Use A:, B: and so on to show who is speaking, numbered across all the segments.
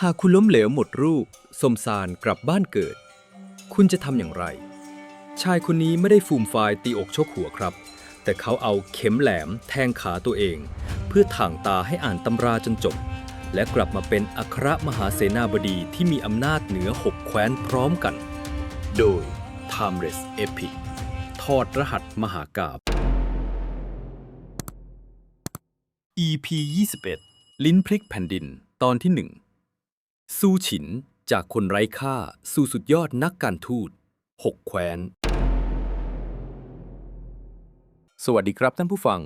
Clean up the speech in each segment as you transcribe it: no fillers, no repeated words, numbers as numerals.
A: หากคุณล้มเหลวหมดรูปสมสารกลับบ้านเกิดคุณจะทำอย่างไรชายคนนี้ไม่ได้ฟูมฟายตีอกชกหัวครับแต่เขาเอาเข็มแหลมแทงขาตัวเองเพื่อถ่างตาให้อ่านตำราจนจบและกลับมาเป็นอัครมหาเสนาบดีที่มีอำนาจเหนือ6แคว้นพร้อมกันโดย Timeless Epic ถอดรหัสมหากาพย์ EP 21 ลิ้นพลิกแผ่นดินตอนที่1ซูฉินจากคนไร้ค่าสู่สุดยอดนักการทูต6แคว้นสวัสดีครับท่านผู้ฟัง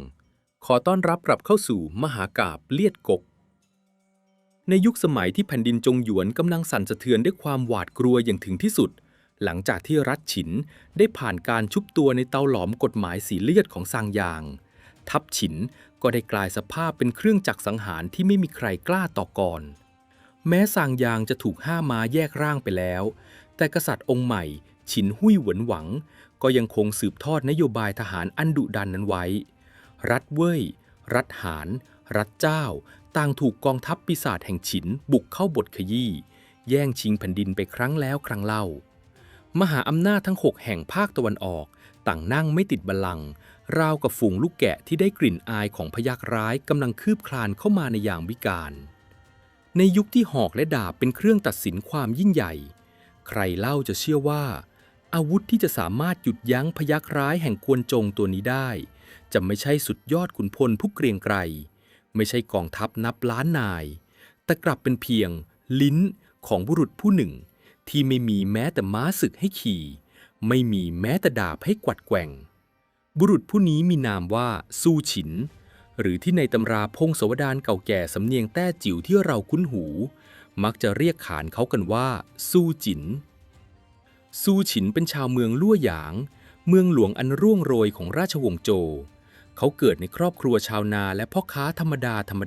A: ขอต้อนรับกลับเข้าสู่มหากาพย์เลียดกกในยุคสมัยที่แผ่นดินจงหยวนกำลังสั่นสะเทือนด้วยความหวาดกลัวอย่างถึงที่สุดหลังจากที่รัฐฉินได้ผ่านการชุบตัวในเตาหลอมกฎหมายสีเลือดของซางยางทัพฉินก็ได้กลายสภาพเป็นเครื่องจักรสังหารที่ไม่มีใครกล้าต่อกรแม้ซางยางจะถูกห้าม้าแยกร่างไปแล้วแต่กษัตริย์องค์ใหม่ฉินหุยเหวินหวังก็ยังคงสืบทอดนโยบายทหารอันดุดันนั้นไว้รัฐเว่ยรัฐหานรัฐเจ้าต่างถูกกองทัพปีศาจแห่งฉินบุกเข้าบทขยี้แย่งชิงแผ่นดินไปครั้งแล้วครั้งเล่ามหาอำนาจทั้ง6แห่งภาคตะวันออกต่างนั่งไม่ติดบัลลังก์ราวกับฝูงลูกแกะที่ได้กลิ่นอายของพยัคฆ์ร้ายกำลังคืบคลานเข้ามาในยามวิกาลในยุคที่หอกและดาบเป็นเครื่องตัดสินความยิ่งใหญ่ใครเล่าจะเชื่อว่าอาวุธที่จะสามารถหยุดยั้งพยัคฆ์ร้ายแห่งกวนจงตัวนี้ได้จะไม่ใช่สุดยอดขุนพลผู้เกรียงไกรไม่ใช่กองทัพนับล้านนายแต่กลับเป็นเพียงลิ้นของบุรุษผู้หนึ่งที่ไม่มีแม้แต่ม้าศึกให้ขี่ไม่มีแม้แต่ดาบให้กวัดแกว่งบุรุษผู้นี้มีนามว่าซูฉินหรือที่ในตำราพงศาวดารเก่าแก่สำเนียงแต้จิ๋วที่เราคุ้นหูมักจะเรียกขานเขากันว่าซูจินซูฉินเป็นชาวเมืองลั่วหยางเมืองหลวงอันร่วงโรยของราชวงศ์โจวเขาเกิดในครอบครัวชาวนาและพ่อค้าธรรม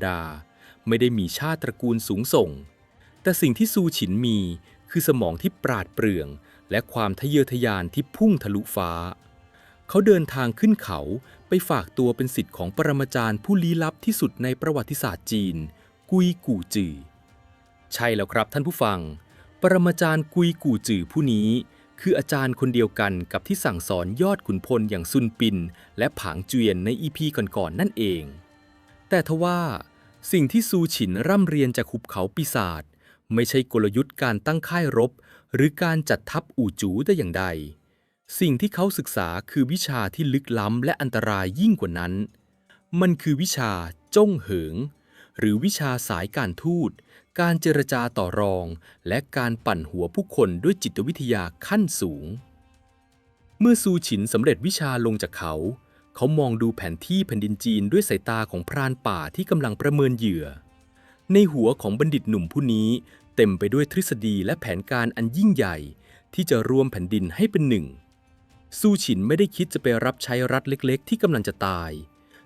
A: ดาไม่ได้มีชาติตระกูลสูงส่งแต่สิ่งที่ซูฉินมีคือสมองที่ปราดเปรื่องและความทะเยอทะยานที่พุ่งทะลุฟ้าเขาเดินทางขึ้นเขาไปฝากตัวเป็นศิษย์ของปรมาจารย์ผู้ลี้ลับที่สุดในประวัติศาสตร์จีนกุยกู่จือใช่แล้วครับท่านผู้ฟังปรมาจารย์กุยกู่จือผู้นี้คืออาจารย์คนเดียวกันกับที่สั่งสอนยอดขุนพลอย่างซุนปินและผางเจียนในอีพีก่อนๆนั่นเองแต่ทว่าสิ่งที่ซูฉินร่ำเรียนจากหุบเขาปีศาจไม่ใช่กลยุทธ์การตั้งค่ายรบหรือการจัดทัพอู่จูแต่อย่างใดสิ่งที่เขาศึกษาคือวิชาที่ลึกล้ำและอันตรายยิ่งกว่านั้นมันคือวิชาจ้งเหิงหรือวิชาสายการทูตการเจรจาต่อรองและการปั่นหัวผู้คนด้วยจิตวิทยาขั้นสูงเมื่อซูฉินสำเร็จวิชาลงจากเขามองดูแผนที่แผ่นดินจีนด้วยสายตาของพรานป่าที่กำลังประเมินเหยื่อในหัวของบัณฑิตหนุ่มผู้นี้เต็มไปด้วยทฤษฎีและแผนการอันยิ่งใหญ่ที่จะรวมแผ่นดินให้เป็นหนึ่งซูฉินไม่ได้คิดจะไปรับใช้รัฐเล็กๆที่กำลังจะตาย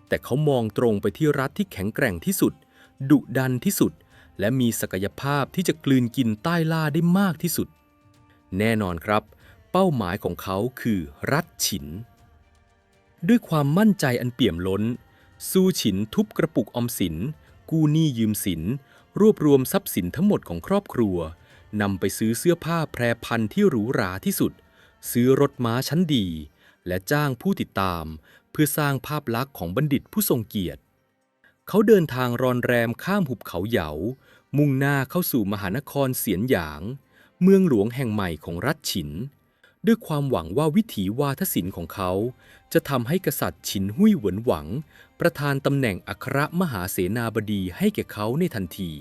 A: แต่เขามองตรงไปที่รัฐที่แข็งแกร่งที่สุดดุดันที่สุดและมีศักยภาพที่จะกลืนกินใต้ล่าได้มากที่สุดแน่นอนครับเป้าหมายของเขาคือรัฐฉินด้วยความมั่นใจอันเปี่ยมล้นซูฉินทุบกระปุกออมสินกู้หนี้ยืมสินรวบรวมทรัพย์สินทั้งหมดของครอบครัวนำไปซื้อเสื้อผ้าแพรพันที่หรูหราที่สุดซื้อรถม้าชั้นดีและจ้างผู้ติดตามเพื่อสร้างภาพลักษณ์ของบัณฑิตผู้ทรงเกียรติเขาเดินทางรอนแรมข้ามหุบเขาเหยามุ่งหน้าเข้าสู่มหานครเสียนหยางเมืองหลวงแห่งใหม่ของรัฐฉินด้วยความหวังว่าวิถีวาทศิลป์ของเขาจะทำให้กษัตริย์ฉินหุยเหวินหวังประทานตำแหน่งอัครมหาเสนาบดีให้แก่เขาในทันที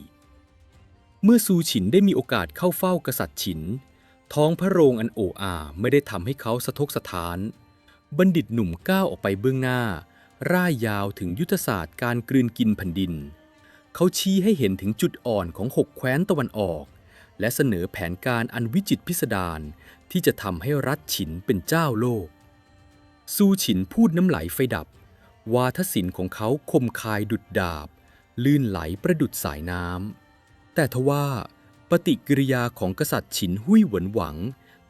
A: เมื่อซูฉินได้มีโอกาสเข้าเฝ้ากษัตริย์ฉินท้องพระโรงอันโอ้อาไม่ได้ทำให้เขาสะทกสะท้านบัณฑิตหนุ่มก้าวออกไปเบื้องหน้าร่ายยาวถึงยุทธศาสตร์การกลืนกินแผ่นดินเขาชี้ให้เห็นถึงจุดอ่อนของ6แคว้นตะวันออกและเสนอแผนการอันวิจิตรพิสดารที่จะทำให้รัฐฉินเป็นเจ้าโลกซูฉินพูดน้ำไหลไฟดับวาทศิลป์ของเขาคมคายดุจดาบลื่นไหลประดุจสายน้ำแต่ทว่าปฏิกิริยาของกษัตริย์ฉินหุยเหวินหวัง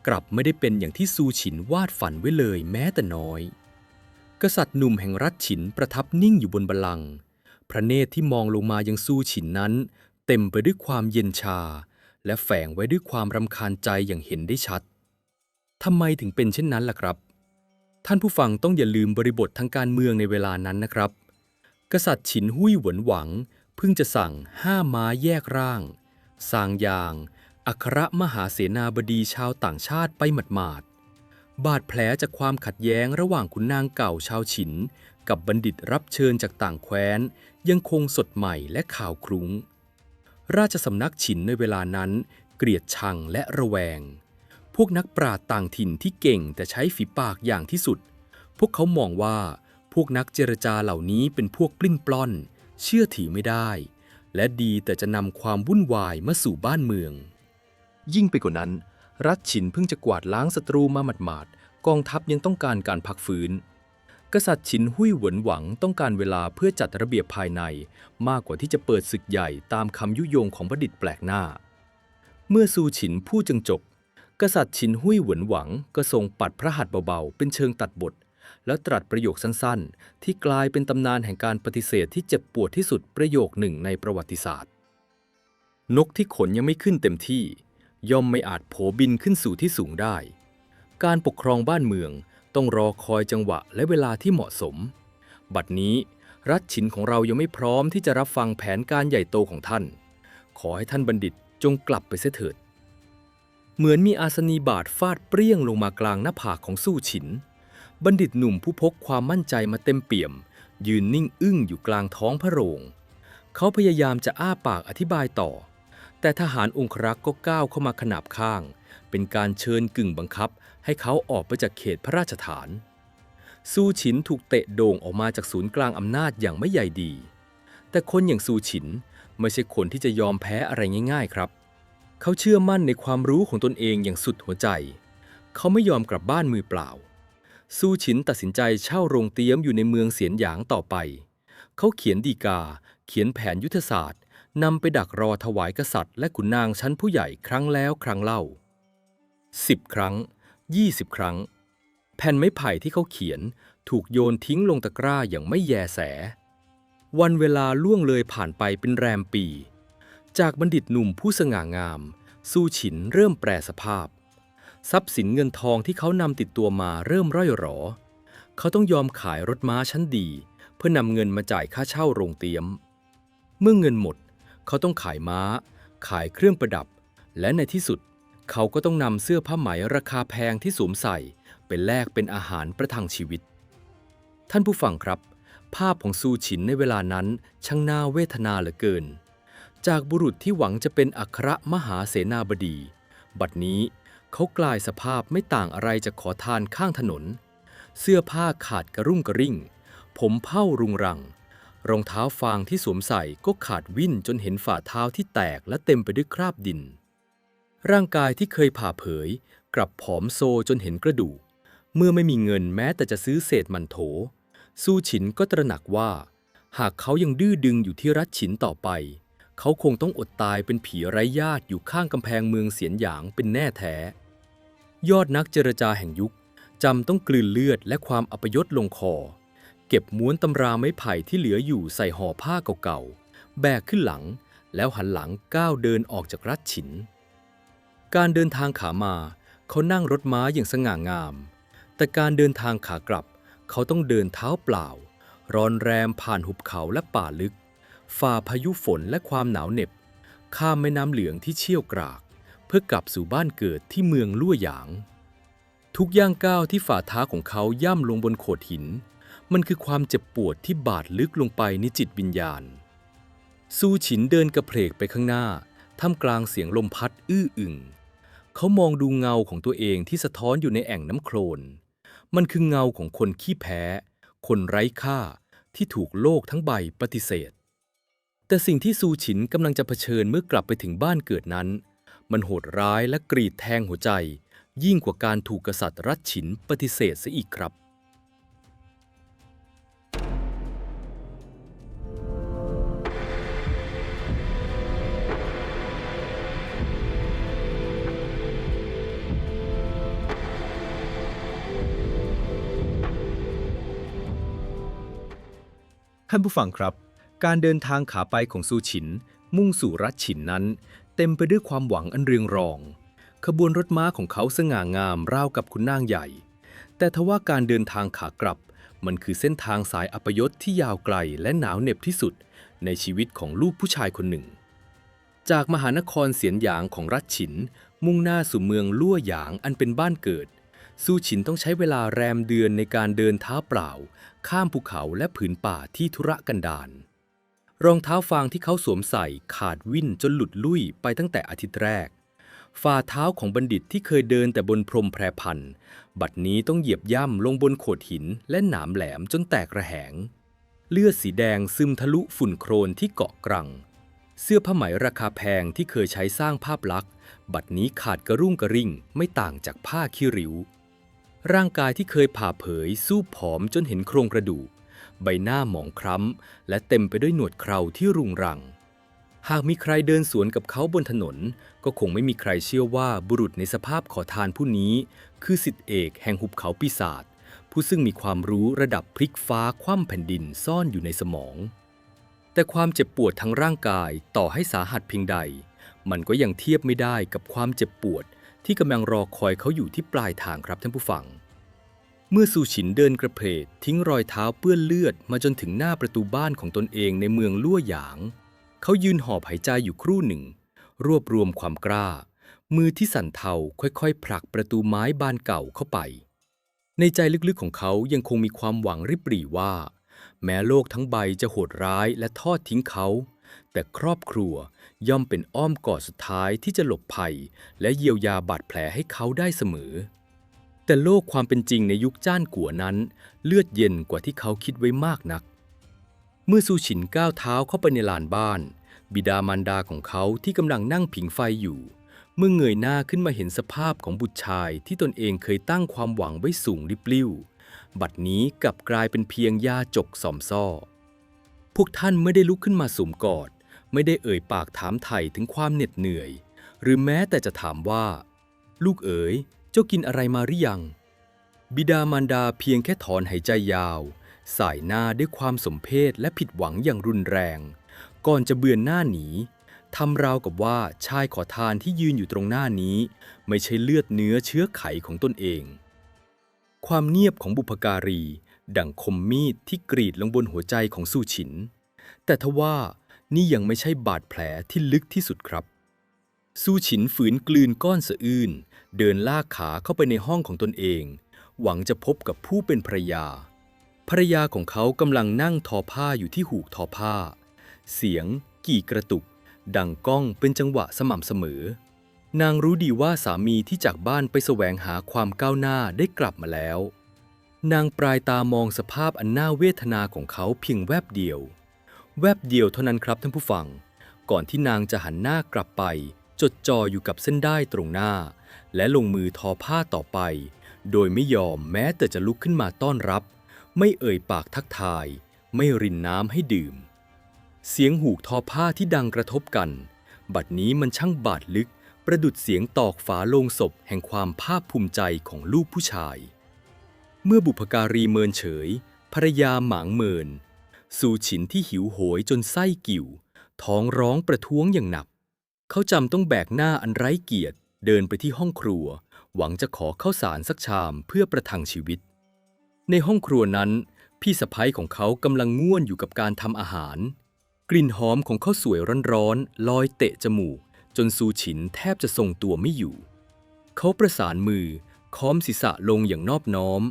A: กลับไม่ได้เป็นอย่างที่ซูฉินวาดฝันไว้เลยแม้แต่น้อยกษัตริย์หนุ่มแห่งรัฐฉินประทับนิ่งอยู่บนบัลลังก์พระเนตรที่มองลงมายังซูฉินนั้น เต็มไปด้วยความเย็นชาและแฝงไว้ด้วยความรำคาญใจอย่างเห็นได้ชัดทำไมถึงเป็นเช่นนั้นล่ะครับท่านผู้ฟังต้องอย่าลืมบริบททางการเมืองในเวลานั้นนะครับกษัตริย์ฉินหุ้ยเหวินหวังเพิ่งจะสั่งห้ามม้าแยกร่างซางยางอัครมหาเสนาบดีชาวต่างชาติไปหมาดๆบาดแผลจากความขัดแย้งระหว่างขุนนางเก่าชาวฉินกับบัณฑิตรับเชิญจากต่างแคว้นยังคงสดใหม่และข่าวครุ้งราชสำนักฉินในเวลานั้นเกลียดชังและระแวงพวกนักปราชญ์ต่างถิ่นที่เก่งแต่ใช้ฝีปากอย่างที่สุดพวกเขามองว่าพวกนักเจรจาเหล่านี้เป็นพวกปลิ้นปล้อนเชื่อถือไม่ได้และดีแต่จะนำความวุ่นวายมาสู่บ้านเมืองยิ่งไปกว่านั้นรัฐฉินเพิ่งจะกวาดล้างศัตรูมาหมาดๆกองทัพยังต้องการการพักฟื้นกษัตริย์ฉินหุ้ยเหวินหวังต้องการเวลาเพื่อจัดระเบียบภายในมากกว่าที่จะเปิดศึกใหญ่ตามคำยุยงของบัณฑิตแปลกหน้าเมื่อซูฉินพูดจึงจบกษัตริย์ฉินหุ้ยเหวินหวังก็ทรงปัดพระหัตถ์เบาๆเป็นเชิงตัดบทแล้วตรัสประโยคสั้นๆที่กลายเป็นตำนานแห่งการปฏิเสธที่เจ็บปวดที่สุดประโยคหนึ่งในประวัติศาสตร์นกที่ขนยังไม่ขึ้นเต็มที่ย่อมไม่อาจโผบินขึ้นสู่ที่สูงได้การปกครองบ้านเมืองต้องรอคอยจังหวะและเวลาที่เหมาะสมบัดนี้รัฐฉินของเรายังไม่พร้อมที่จะรับฟังแผนการใหญ่โตของท่านขอให้ท่านบัณฑิตจงกลับไปเสียเถิดเหมือนมีอาสนีบาทฟาดเปรี้ยงลงมากลางหน้าผากของสู้ฉินบัณฑิตหนุ่มผู้พกความมั่นใจมาเต็มเปี่ยมยืนนิ่งอึ้งอยู่กลางท้องพระโรงเขาพยายามจะอ้าปากอธิบายต่อแต่ทหารองครักษ์ก็ก้าวเข้ามาขนาบข้างเป็นการเชิญกึ่งบังคับให้เขาออกไปจากเขตพระราชฐานซูฉินถูกเตะโด่งออกมาจากศูนย์กลางอำนาจอย่างไม่ใยดีแต่คนอย่างซูฉินไม่ใช่คนที่จะยอมแพ้อะไรง่ายๆครับเขาเชื่อมั่นในความรู้ของตนเองอย่างสุดหัวใจเขาไม่ยอมกลับบ้านมือเปล่าซูฉินตัดสินใจเช่าโรงเตี้ยมอยู่ในเมืองเสียนหยางต่อไปเขาเขียนฎีกาเขียนแผนยุทธศาสตร์นำไปดักรอถวายกษัตริย์และขุนนางชั้นผู้ใหญ่ครั้งแล้วครั้งเล่า10 ครั้ง20 ครั้งแผ่นไม้ไผ่ที่เขาเขียนถูกโยนทิ้งลงตะกร้าอย่างไม่แยแสวันเวลาล่วงเลยผ่านไปเป็นแรมปีจากบัณฑิตหนุ่มผู้สง่างามซูฉินเริ่มแปรสภาพทรัพย์สินเงินทองที่เขานำติดตัวมาเริ่มร่อยหรอเขาต้องยอมขายรถม้าชั้นดีเพื่อนำเงินมาจ่ายค่าเช่าโรงเตี้ยมเมื่อเงินหมดเขาต้องขายม้าขายเครื่องประดับและในที่สุดเขาก็ต้องนำเสื้อผ้าไหมราคาแพงที่สวมใส่ไปแลกเป็นอาหารประทังชีวิตท่านผู้ฟังครับภาพของซูฉินในเวลานั้นช่างน่าเวทนาเหลือเกินจากบุรุษที่หวังจะเป็นอัครมหาเสนาบดีบัดนี้เขากลายสภาพไม่ต่างอะไรจากขอทานข้างถนนเสื้อผ้าขาดกระรุ่งกระริ่งผมเผ้ารุงรังรองเท้าฟางที่สวมใส่ก็ขาดวิ่นจนเห็นฝ่าเท้าที่แตกและเต็มไปด้วยคราบดินร่างกายที่เคยผ่าเผยกลับผอมโซจนเห็นกระดูกเมื่อไม่มีเงินแม้แต่จะซื้อเศษมันโถซูฉินก็ตระหนักว่าหากเขายังดื้อดึงอยู่ที่รัฐฉินต่อไปเขาคงต้องอดตายเป็นผีไร้ญาติอยู่ข้างกำแพงเมืองเสียนหยางเป็นแน่แท้ยอดนักเจรจาแห่งยุคจำต้องกลืนเลือดและความอัปยศลงคอเก็บม้วนตำราไม้ไผ่ที่เหลืออยู่ใส่ห่อผ้าเก่าๆแบกขึ้นหลังแล้วหันหลังก้าวเดินออกจากรัฐฉินการเดินทางขามาเขานั่งรถม้าอย่างสง่างามแต่การเดินทางขากลับเขาต้องเดินเท้าเปล่าร้อนแรมผ่านหุบเขาและป่าลึกฝ่าพายุฝนและความหนาวเหน็บข้ามแม่น้ำเหลืองที่เชี่ยวกรากเพื่อกลับสู่บ้านเกิดที่เมืองลั่วหยางทุกย่างก้าวที่ฝ่าเท้าของเขาย่ำลงบนโขดหินมันคือความเจ็บปวดที่บาดลึกลงไปในจิตวิญญาณซูฉินเดินกระเพลกไปข้างหน้าท่ามกลางเสียงลมพัดอื้ออึงเขามองดูเงาของตัวเองที่สะท้อนอยู่ในแอ่งน้ำโคลนมันคือเงาของคนขี้แพ้คนไร้ค่าที่ถูกโลกทั้งใบปฏิเสธแต่สิ่งที่ซูฉินกำลังจะเผชิญเมื่อกลับไปถึงบ้านเกิดนั้นมันโหดร้ายและกรีดแทงหัวใจยิ่งกว่าการถูกกษัตริย์รัชฉินปฏิเสธเสียอีกครับ
B: ท่านผู้ฟังครับการเดินทางขาไปของซูฉิน
A: มุ่งสู่รัชฉินนั้นเต็มไปด้วยความหวังอันเรืองรองขบวนรถม้าของเขาสง่างามราวกับขุนนางใหญ่แต่ทว่าการเดินทางขากลับมันคือเส้นทางสายอัปยศที่ยาวไกลและหนาวเหน็บที่สุดในชีวิตของลูกผู้ชายคนหนึ่งจากมหานครเสียนหยางของรัชฉินมุ่งหน้าสู่เมืองลั่วหยางอันเป็นบ้านเกิดซูฉินต้องใช้เวลาแรมเดือนในการเดินเท้าเปล่าข้ามภูเขาและผืนป่าที่ทุรกันดารรองเท้าฟางที่เขาสวมใส่ขาดวิ่นจนหลุดลุ่ยไปตั้งแต่อาทิตย์แรกฝ่าเท้าของบัณฑิตที่เคยเดินแต่บนพรมแพรพันบัดนี้ต้องเหยียบย่ำลงบนโขดหินและหนามแหลมจนแตกระแหงเลือดสีแดงซึมทะลุฝุ่นโครนที่เกาะกรังเสื้อผ้าไหมราคาแพงที่เคยใช้สร้างภาพลักษณ์บัดนี้ขาดกระรุ่งกระริ่งไม่ต่างจากผ้าขี้ริ้วร่างกายที่เคยผ่าเผยสู้ผอมจนเห็นโครงกระดูกใบหน้าหมองคล้ำและเต็มไปด้วยหนวดเคราที่รุงรังหากมีใครเดินสวนกับเขาบนถนนก็คงไม่มีใครเชื่อว่าบุรุษในสภาพขอทานผู้นี้คือศิษย์เอกแห่งหุบเขาปีศาจผู้ซึ่งมีความรู้ระดับพลิกฟ้าคว่ำแผ่นดินซ่อนอยู่ในสมองแต่ความเจ็บปวดทั้งร่างกายต่อให้สาหัสเพียงใดมันก็ยังเทียบไม่ได้กับความเจ็บปวดที่กำลังรอคอยเขาอยู่ที่ปลายทางครับท่านผู้ฟังเมื่อซูฉินเดินกระเพกทิ้งรอยเท้าเปื้อนเลือดมาจนถึงหน้าประตูบ้านของตนเองในเมืองลั่วหยางเขายืนหอบหายใจอยู่ครู่หนึ่งรวบรวมความกล้ามือที่สั่นเทาค่อยๆผลักประตูไม้บานเก่าเข้าไปในใจลึกๆของเขายังคงมีความหวังริบหรี่ว่าแม้โลกทั้งใบจะโหดร้ายและทอดทิ้งเขาแต่ครอบครัวย่อมเป็นอ้อมกอดสุดท้ายที่จะหลบภัยและเยียวยาบาดแผลให้เขาได้เสมอแต่โลกความเป็นจริงในยุคจ้านกัวนั้นเลือดเย็นกว่าที่เขาคิดไว้มากนักเมื่อซูฉินก้าวเท้าเข้าไปในลานบ้านบิดามารดาของเขาที่กำลังนั่งผิงไฟอยู่เมื่อเงยหน้าขึ้นมาเห็นสภาพของบุตรชายที่ตนเองเคยตั้งความหวังไว้สูงริบลิ่วบัดนี้กลับกลายเป็นเพียงยาจกสอมซ่อพวกท่านไม่ได้ลุกขึ้นมาสวมกอดไม่ได้เอ่ยปากถามไถ่ถึงความเหน็ดเหนื่อยหรือแม้แต่จะถามว่าลูกเอ๋ยเจ้ากินอะไรมาหรือยังบิดามารดาเพียงแค่ถอนหายใจยาวสายหน้าด้วยความสมเพชและผิดหวังอย่างรุนแรงก่อนจะเบือนหน้าหนีทำราวกับว่าชายขอทานที่ยืนอยู่ตรงหน้านี้ไม่ใช่เลือดเนื้อเชื้อไขของตนเองความเงียบของบุพการีดั่งคมมีดที่กรีดลงบนหัวใจของซูฉินแต่ทว่านี่ยังไม่ใช่บาดแผลที่ลึกที่สุดครับซูฉินฝืนกลืนก้อนสะอื้นเดินลากขาเข้าไปในห้องของตนเองหวังจะพบกับผู้เป็นภรรยาของเขากำลังนั่งทอผ้าอยู่ที่หูกทอผ้าเสียงกี่กระตุกดังก้องเป็นจังหวะสม่ำเสมอนางรู้ดีว่าสามีที่จากบ้านไปแสวงหาความก้าวหน้าได้กลับมาแล้วนางปลายตามองสภาพอันน่าเวทนาของเขาเพียงแวบเดียวเท่านั้นครับท่านผู้ฟังก่อนที่นางจะหันหน้ากลับไปจดจ่ออยู่กับเส้นด้ายตรงหน้าและลงมือทอผ้าต่อไปโดยไม่ยอมแม้แต่จะลุกขึ้นมาต้อนรับไม่เอ่ยปากทักทายไม่รินน้ำให้ดื่มเสียงหูกทอผ้าที่ดังกระทบกันบัดนี้มันช่างบาดลึกประดุจเสียงตอกฝาโลงศพแห่งความภาคภูมิใจของลูกผู้ชายเมื่อบุพการีเมินเฉยภรรยาหมางเมินซูฉินที่หิวโหยจนไส้กิ่วท้องร้องประท้วงอย่างหนักเขาจำต้องแบกหน้าอันไร้เกียรติเดินไปที่ห้องครัวหวังจะขอข้าวสารสักชามเพื่อประทังชีวิตในห้องครัวนั้นพี่สะใภ้ของเขากำลังง่วนอยู่กับการทำอาหารกลิ่นหอมของข้าวสวยร้อนๆลอยเตะจมูกจนซูฉินแทบจะทรงตัวไม่อยู่เขาประสานมือค้อมศีรษะลงอย่างนอบน้อม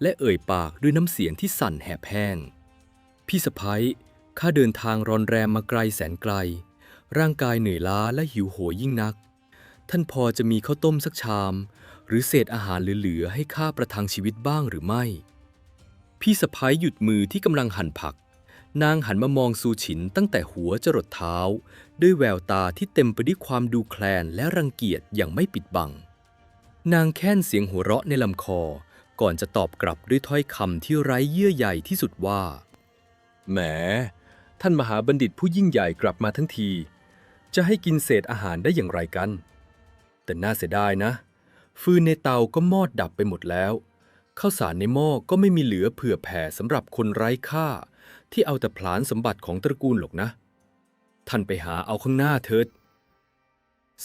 A: และเอ่ยปากด้วยน้ำเสียงที่สั่นแหบแห้งพี่สะใภ้ข้าเดินทางรอนแรมมาไกลแสนไกลร่างกายเหนื่อยล้าและหิวโหยยิ่งนักท่านพอจะมีข้าวต้มสักชามหรือเศษอาหารเหลือๆให้ข้าประทังชีวิตบ้างหรือไม่พี่สะใภ้หยุดมือที่กำลังหั่นผักนางหันมามองซูฉินตั้งแต่หัวจรดเท้าด้วยแววตาที่เต็มไปด้วยความดูแคลนและรังเกียจอย่างไม่ปิดบังนางแค่นเสียงหัวเราะในลำคอก่อนจะตอบกลับด้วยถ้อยคำที่ไร้เยื่อใยที่สุดว่าแหมท่านมหาบัณฑิตผู้ยิ่งใหญ่กลับมาทั้งทีจะให้กินเศษอาหารได้อย่างไรกันแต่น่าเสียดายนะฟืนในเตาก็มอดดับไปหมดแล้วข้าวสารในหม้อก็ไม่มีเหลือเผื่อแผ่สำหรับคนไร้ค่าที่เอาแต่ผลาญสมบัติของตระกูลหรอกนะ ท่านไปหาเอาข้างหน้าเถิด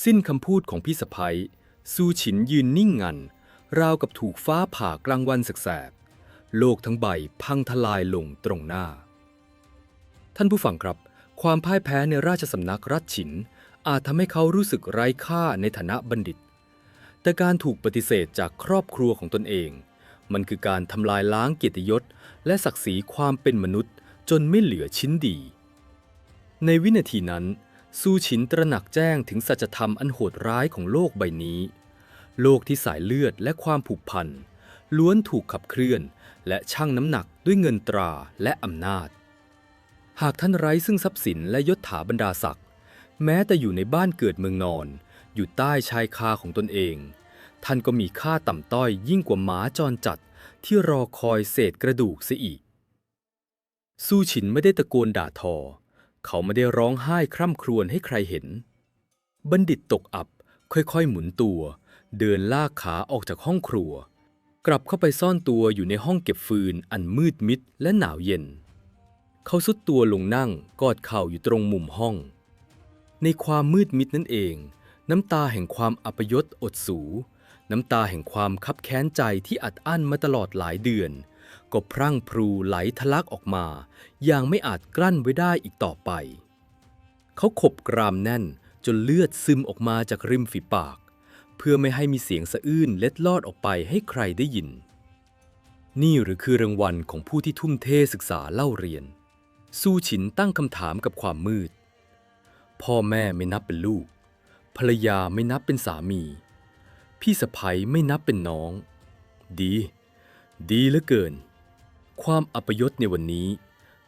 A: สิ้นคำพูดของพี่สะใภ้ซูฉินยืนนิ่งงันราวกับถูกฟ้าผ่ากลางวันแสกๆโลกทั้งใบพังทลายลงตรงหน้าท่านผู้ฟังครับความพ่ายแพ้ในราชสำนักรัชฉินอาจทำให้เขารู้สึกไร้ค่าในฐานะบัณฑิตแต่การถูกปฏิเสธจากครอบครัวของตนเองมันคือการทำลายล้างเกียรติยศและศักดิ์ศรีความเป็นมนุษย์จนไม่เหลือชิ้นดีในวินาทีนั้นซูฉินตระหนักแจ้งถึงสัจธรรมอันโหดร้ายของโลกใบนี้โลกที่สายเลือดและความผูกพันล้วนถูกขับเคลื่อนและชั่งน้ำหนักด้วยเงินตราและอำนาจหากท่านไร้ซึ่งทรัพย์สินและยศถาบรรดาศักดิ์แม้แต่อยู่ในบ้านเกิดเมืองนอนอยู่ใต้ชายคาของตนเองท่านก็มีค่าต่ำต้อยยิ่งกว่าหมาจรจัดที่รอคอยเศษกระดูกเสียอีกซูฉินไม่ได้ตะโกนด่าทอเขาไม่ได้ร้องไห้คร่ำครวญให้ใครเห็นบัณฑิตตกอับค่อยๆหมุนตัวเดินลากขาออกจากห้องครัวกลับเข้าไปซ่อนตัวอยู่ในห้องเก็บฟืนอันมืดมิดและหนาวเย็นเขาทรุดตัวลงนั่งกอดเข่าอยู่ตรงมุมห้องในความมืดมิดนั่นเองน้ำตาแห่งความอัปยศอดสูน้ำตาแห่งความคับแค้นใจที่อัดอั้นมาตลอดหลายเดือนก็พรั่งพรูไหลทะลักออกมาอย่างไม่อาจกลั้นไว้ได้อีกต่อไปเขาขบกรามแน่นจนเลือดซึมออกมาจากริมฝีปากเพื่อไม่ให้มีเสียงสะอื้นเล็ดลอดออกไปให้ใครได้ยินนี่หรือคือรางวัลของผู้ที่ทุ่มเทศึกษาเล่าเรียนซูฉินตั้งคำถามกับความมืดพ่อแม่ไม่นับเป็นลูกภรรยาไม่นับเป็นสามีพี่สะใภ้ไม่นับเป็นน้องดีเหลือเกินความอัปยศในวันนี้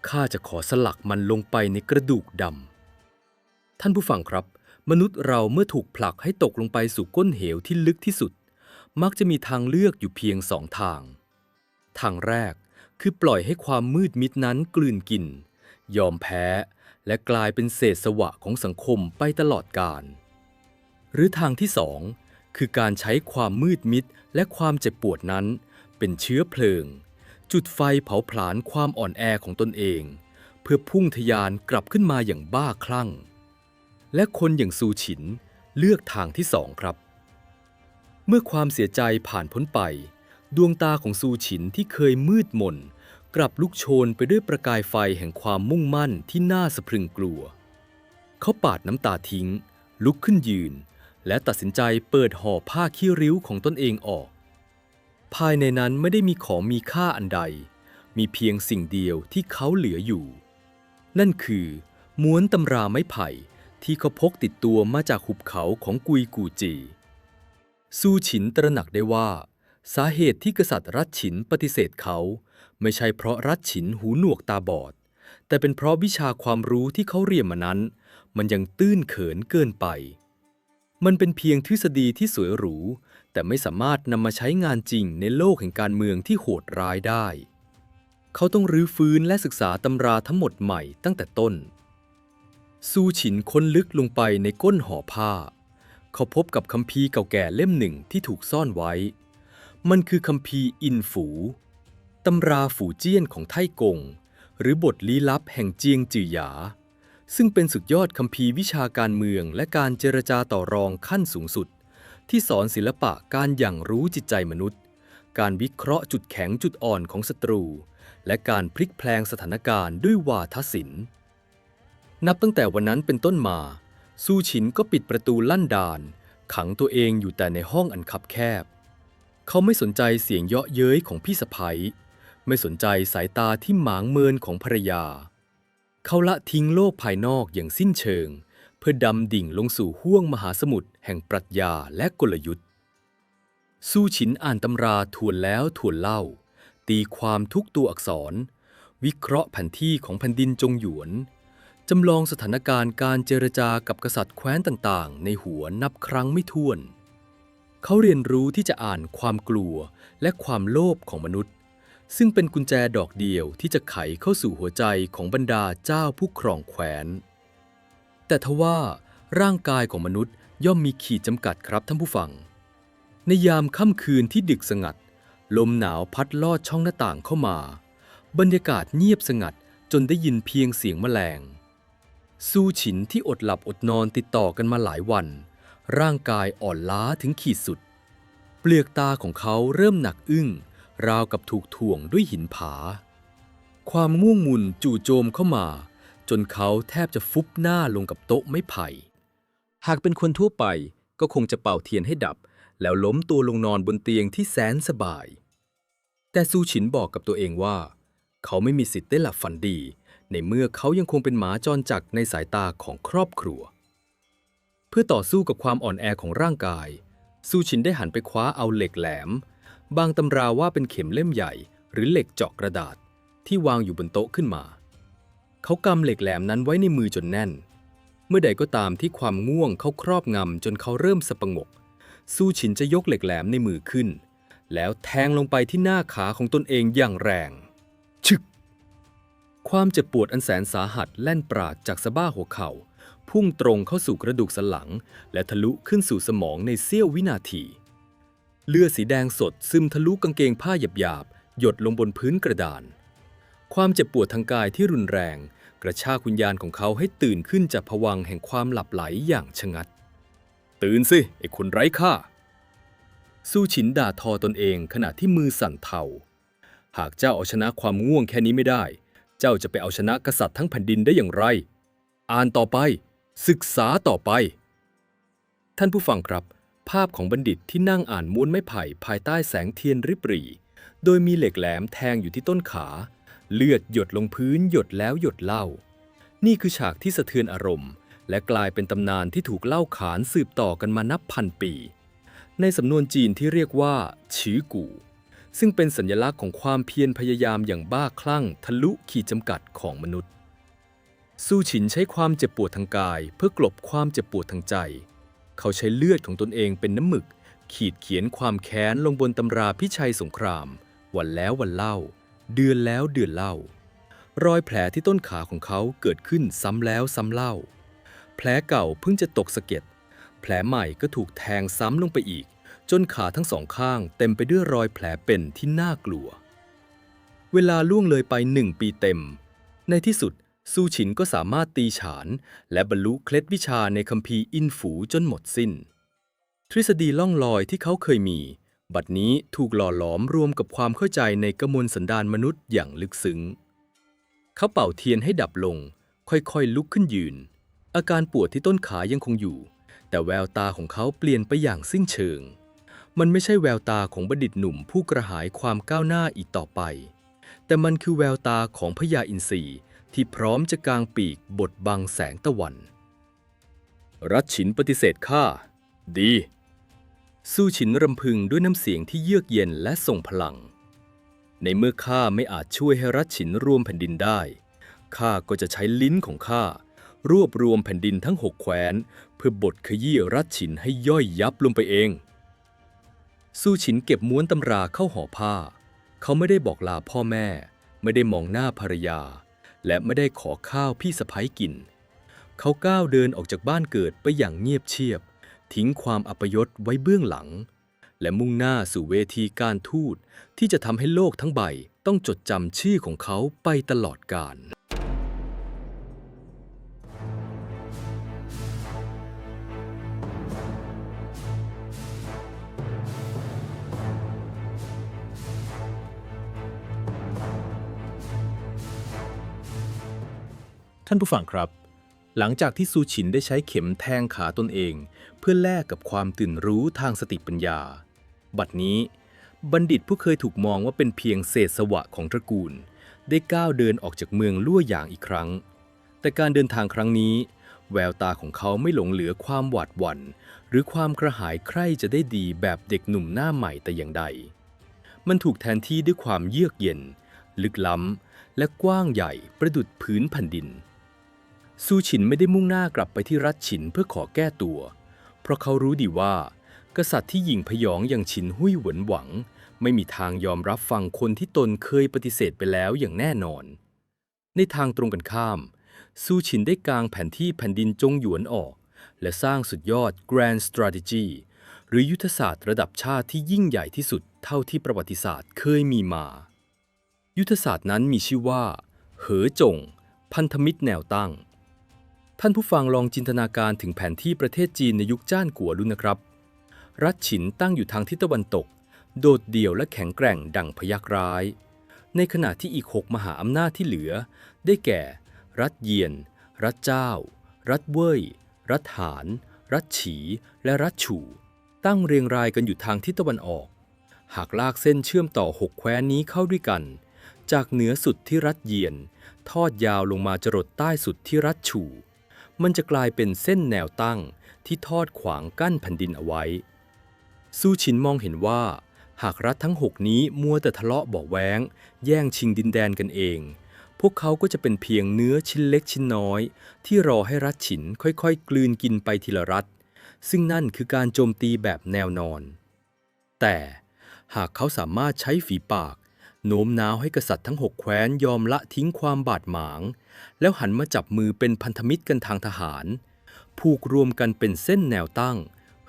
A: ข้าจะขอสลักมันลงไปในกระดูกดำท่านผู้ฟังครับมนุษย์เราเมื่อถูกผลักให้ตกลงไปสู่ก้นเหวที่ลึกที่สุดมักจะมีทางเลือกอยู่เพียง2 ทางทางแรกคือปล่อยให้ความมืดมิดนั้นกลืนกินยอมแพ้และกลายเป็นเศษสวะของสังคมไปตลอดกาลหรือทางที่2คือการใช้ความมืดมิดและความเจ็บปวดนั้นเป็นเชื้อเพลิงจุดไฟเผาผลาญความอ่อนแอของตนเองเพื่อพุ่งทะยานกลับขึ้นมาอย่างบ้าคลั่งและคนอย่างซูฉินเลือกทางที่2ครับเมื่อความเสียใจผ่านพ้นไปดวงตาของซูฉินที่เคยมืดมนกลับลุกโชนไปด้วยประกายไฟแห่งความมุ่งมั่นที่น่าสะพรึงกลัวเขาปาดน้ำตาทิ้งลุกขึ้นยืนและตัดสินใจเปิดห่อผ้าขี้ริ้วของตนเองออกภายในนั้นไม่ได้มีของมีค่าอันใดมีเพียงสิ่งเดียวที่เขาเหลืออยู่นั่นคือม้วนตำราไม้ไผ่ที่เขาพกติดตัวมาจากหุบเขาของกุยกูจีซูฉินตระหนักได้ว่าสาเหตุที่กษัตริย์รัชฉินปฏิเสธเขาไม่ใช่เพราะรัชฉินหูหนวกตาบอดแต่เป็นเพราะวิชาความรู้ที่เขาเรียนมานั้นมันยังตื้นเขินเกินไปมันเป็นเพียงทฤษฎีที่สวยหรูแต่ไม่สามารถนำมาใช้งานจริงในโลกแห่งการเมืองที่โหดร้ายได้เขาต้องรื้อฟื้นและศึกษาตำราทั้งหมดใหม่ตั้งแต่ต้นซูฉินค้นลึกลงไปในก้นห่อผ้าเขาพบกับคัมภีร์เก่าแก่เล่มหนึ่งที่ถูกซ่อนไว้มันคือคัมภีร์อินฝูตำราฝูเจี้ยนของไท่กงหรือบทลี้ลับแห่งเจียงจือหยาซึ่งเป็นสุดยอดคัมภีร์วิชาการเมืองและการเจรจาต่อรองขั้นสูงสุดที่สอนศิลปะการหยั่งรู้จิตใจมนุษย์การวิเคราะห์จุดแข็งจุดอ่อนของศัตรูและการพลิกแพลงสถานการณ์ด้วยวาทศิลป์นับตั้งแต่วันนั้นเป็นต้นมาซูฉินก็ปิดประตูลั่นดานขังตัวเองอยู่แต่ในห้องอันคับแคบเขาไม่สนใจเสียงเยาะเย้ยของพี่สะใภ้ไม่สนใจสายตาที่หมางเมินของภรรยาเขาละทิ้งโลกภายนอกอย่างสิ้นเชิงเพื่อดำดิ่งลงสู่ห้วงมหาสมุทรแห่งปรัชญาและกลยุทธ์ซูฉินอ่านตำราทวนแล้วทวนเล่าตีความทุกตัวอักษรวิเคราะห์แผนที่ของแผ่นดินจงหยวนจำลองสถานการณ์การเจรจากับกษัตริย์แคว้นต่างๆในหัวนับครั้งไม่ถ้วนเขาเรียนรู้ที่จะอ่านความกลัวและความโลภของมนุษย์ซึ่งเป็นกุญแจดอกเดียวที่จะไขเข้าสู่หัวใจของบรรดาเจ้าผู้ครองแคว้นแต่ทว่าร่างกายของมนุษย์ย่อมมีขีดจำกัดครับท่านผู้ฟังในยามค่ำคืนที่ดึกสงัดลมหนาวพัดลอดช่องหน้าต่างเข้ามาบรรยากาศเงียบสงัดจนได้ยินเพียงเสียงแมลง ซูฉินที่อดหลับอดนอนติดต่อกันมาหลายวันร่างกายอ่อนล้าถึงขีดสุดเปลือกตาของเขาเริ่มหนักอึ้งราวกับถูกถ่วงด้วยหินผาความง่วงงุนจู่โจมเข้ามาจนเขาแทบจะฟุบหน้าลงกับโต๊ะไม้ไผ่หากเป็นคนทั่วไปก็คงจะเป่าเทียนให้ดับแล้วล้มตัวลงนอนบนเตียงที่แสนสบายแต่ซูฉินบอกกับตัวเองว่าเขาไม่มีสิทธิ์ได้หลับฝันดีในเมื่อเขายังคงเป็นหมาจรจัดในสายตาของครอบครัวเพื่อต่อสู้กับความอ่อนแอของร่างกายซูฉินได้หันไปคว้าเอาเหล็กแหลมบางตำราว่าเป็นเข็มเล่มใหญ่หรือเหล็กเจาะกระดาษที่วางอยู่บนโต๊ะขึ้นมาเขากำเหล็กแหลมนั้นไว้ในมือจนแน่นเมื่อใดก็ตามที่ความง่วงเขาครอบงำจนเขาเริ่มสะปงกซูฉินจะยกเหล็กแหลมในมือขึ้นแล้วแทงลงไปที่หน้าขาของตนเองอย่างแรงฉึกความเจ็บปวดอันแสนสาหัสแล่นปราดจากสะบ้าหัวเข่าพุ่งตรงเข้าสู่กระดูกสันหลังและทะลุขึ้นสู่สมองในเสี้ยววินาทีเลือดสีแดงสดซึมทะลุกางเกงผ้าหยาบๆหยดลงบนพื้นกระดานความเจ็บปวดทางกายที่รุนแรงกระชากวิญญาณของเขาให้ตื่นขึ้นจากภวังค์แห่งความหลับไหลอย่างชะงัดตื่นสิไอ้คนไร้ค่าซูฉินด่าทอตนเองขณะที่มือสั่นเทาหากเจ้าเอาชนะความง่วงแค่นี้ไม่ได้เจ้าจะไปเอาชนะกษัตริย์ทั้งแผ่นดินได้อย่างไรอ่านต่อไปศึกษาต่อไปท่านผู้ฟังครับภาพของบัณฑิตที่นั่งอ่านม้วนไม้ไผ่ภายใต้แสงเทียนริบหรี่โดยมีเหล็กแหลมแทงอยู่ที่ต้นขาเลือดหยดลงพื้นหยดแล้วหยดเล่านี่คือฉากที่สะเทือนอารมณ์และกลายเป็นตำนานที่ถูกเล่าขานสืบต่อกันมานับพันปีในสำนวนจีนที่เรียกว่าฉีกู่ซึ่งเป็นสัญลักษณ์ของความเพียรพยายามอย่างบ้าคลั่งทะลุขีดจำกัดของมนุษย์ซูฉินใช้ความเจ็บปวดทางกายเพื่อกลบความเจ็บปวดทางใจเขาใช้เลือดของตนเองเป็นน้ำหมึกขีดเขียนความแค้นลงบนตำราพิชัยสงครามวันแล้ววันเล่าเดือนแล้วเดือนเล่ารอยแผลที่ต้นขาของเขาเกิดขึ้นซ้ำแล้วซ้ำเล่าแผลเก่าเพิ่งจะตกสะเก็ดแผลใหม่ก็ถูกแทงซ้ำลงไปอีกจนขาทั้งสองข้างเต็มไปด้วยรอยแผลเป็นที่น่ากลัวเวลาล่วงเลยไป1 ปีเต็มในที่สุดซูฉินก็สามารถตีฉานและบรรลุเคล็ดวิชาในคัมภีร์อินฝูจนหมดสิ้นทฤษฎีล่องลอยที่เขาเคยมีบัดนี้ถูกหล่อหลอมรวมกับความเข้าใจในกมลสันดานมนุษย์อย่างลึกซึ้งเขาเป่าเทียนให้ดับลงค่อยๆลุกขึ้นยืนอาการปวดที่ต้นขายังคงอยู่แต่แววตาของเขาเปลี่ยนไปอย่างสิ้นเชิงมันไม่ใช่แววตาของบัณฑิตหนุ่มผู้กระหายความก้าวหน้าอีกต่อไปแต่มันคือแววตาของพญาอินทรีที่พร้อมจะกางปีกบดบังแสงตะวันรัชฉินปฏิเสธข้าดีซูฉินรำพึงด้วยน้ำเสียงที่เยือกเย็นและทรงพลังในเมื่อข้าไม่อาจช่วยให้รัชฉินรวมแผ่นดินได้ข้าก็จะใช้ลิ้นของข้ารวบรวมแผ่นดินทั้ง6 แคว้นเพื่อบดขยี้รัชฉินให้ย่อยยับลงไปเองซูฉินเก็บม้วนตำราเข้าห่อผ้าเขาไม่ได้บอกลาพ่อแม่ไม่ได้มองหน้าภรรยาและไม่ได้ขอข้าวพี่สะใภ้กินเขาก้าวเดินออกจากบ้านเกิดไปอย่างเงียบเชียบทิ้งความอัปยศไว้เบื้องหลังและมุ่งหน้าสู่เวทีการทูตที่จะทำให้โลกทั้งใบต้องจดจำชื่อของเขาไปตลอดกาลท่านผู้ฟังครับหลังจากที่ซูฉินได้ใช้เข็มแทงขาตนเองเพื่อแลกกับความตื่นรู้ทางสติปัญญาบัดนี้บัณฑิตผู้เคยถูกมองว่าเป็นเพียงเศษสวะของตระกูลได้ก้าวเดินออกจากเมืองลั่วหยางอีกครั้งแต่การเดินทางครั้งนี้แววตาของเขาไม่หลงเหลือความหวาดหวั่นหรือความกระหายใคร่จะได้ดีแบบเด็กหนุ่มหน้าใหม่แต่อย่างใดมันถูกแทนที่ด้วยความเยือกเย็นลึกล้ำและกว้างใหญ่ประดุจพื้นแผ่นดินซูฉินไม่ได้มุ่งหน้ากลับไปที่รัฐฉินเพื่อขอแก้ตัวเพราะเขารู้ดีว่ากษัตริย์ที่หยิ่งพยองอย่างฉินหุ้ยเหวินหวังไม่มีทางยอมรับฟังคนที่ตนเคยปฏิเสธไปแล้วอย่างแน่นอนในทางตรงกันข้ามซูฉินได้กางแผนที่แผ่นดินจงหยวนออกและสร้างสุดยอด Grand Strategy หรือยุทธศาสตร์ระดับชาติที่ยิ่งใหญ่ที่สุดเท่าที่ประวัติศาสตร์เคยมีมายุทธศาสตร์นั้นมีชื่อว่าเหอจงพันธมิตรแนวตั้ง ท่านผู้ฟังลองจินตนาการถึงแผนที่ประเทศจีนในยุคจ้านกัวดูนะครับ รัฐฉินตั้งอยู่ทางทิศตะวันตก โดดเดี่ยวและแข็งแกร่งดั่งพยัคฆ์ร้าย ในขณะที่อีก6มหาอำนาจที่เหลือ ได้แก่ รัฐเยียน รัฐเจ้า รัฐเว่ย รัฐหาน รัฐฉี และรัฐฉู่ ตั้งเรียงรายกันอยู่ทางทิศตะวันออก หากลากเส้นเชื่อมต่อ6แคว้นนี้เข้าด้วยกัน จากเหนือสุดที่รัฐเยียน ทอดยาวลงมาจรดใต้สุดที่รัฐฉู่ มันจะกลายเป็นเส้นแนวตั้งที่ทอดขวางกั้นแผ่นดินเอาไว้ ซูชินมองเห็นว่า หากรัฐทั้ง6นี้มัวแต่ทะเลาะเบาะแว้งแย่งชิงดินแดนกันเอง พวกเขาก็จะเป็นเพียงเนื้อชิ้นเล็กชิ้นน้อยที่รอให้รัฐฉินค่อยๆกลืนกินไปทีละรัฐ ซึ่งนั่นคือการโจมตีแบบแนวนอน แต่หากเขาสามารถใช้ฝีปากโน้มน้าวให้กษัตริย์ทั้ง6แคว้นยอมละทิ้งความบาดหมางแล้วหันมาจับมือเป็นพันธมิตรกันทางทหารผูกรวมกันเป็นเส้นแนวตั้ง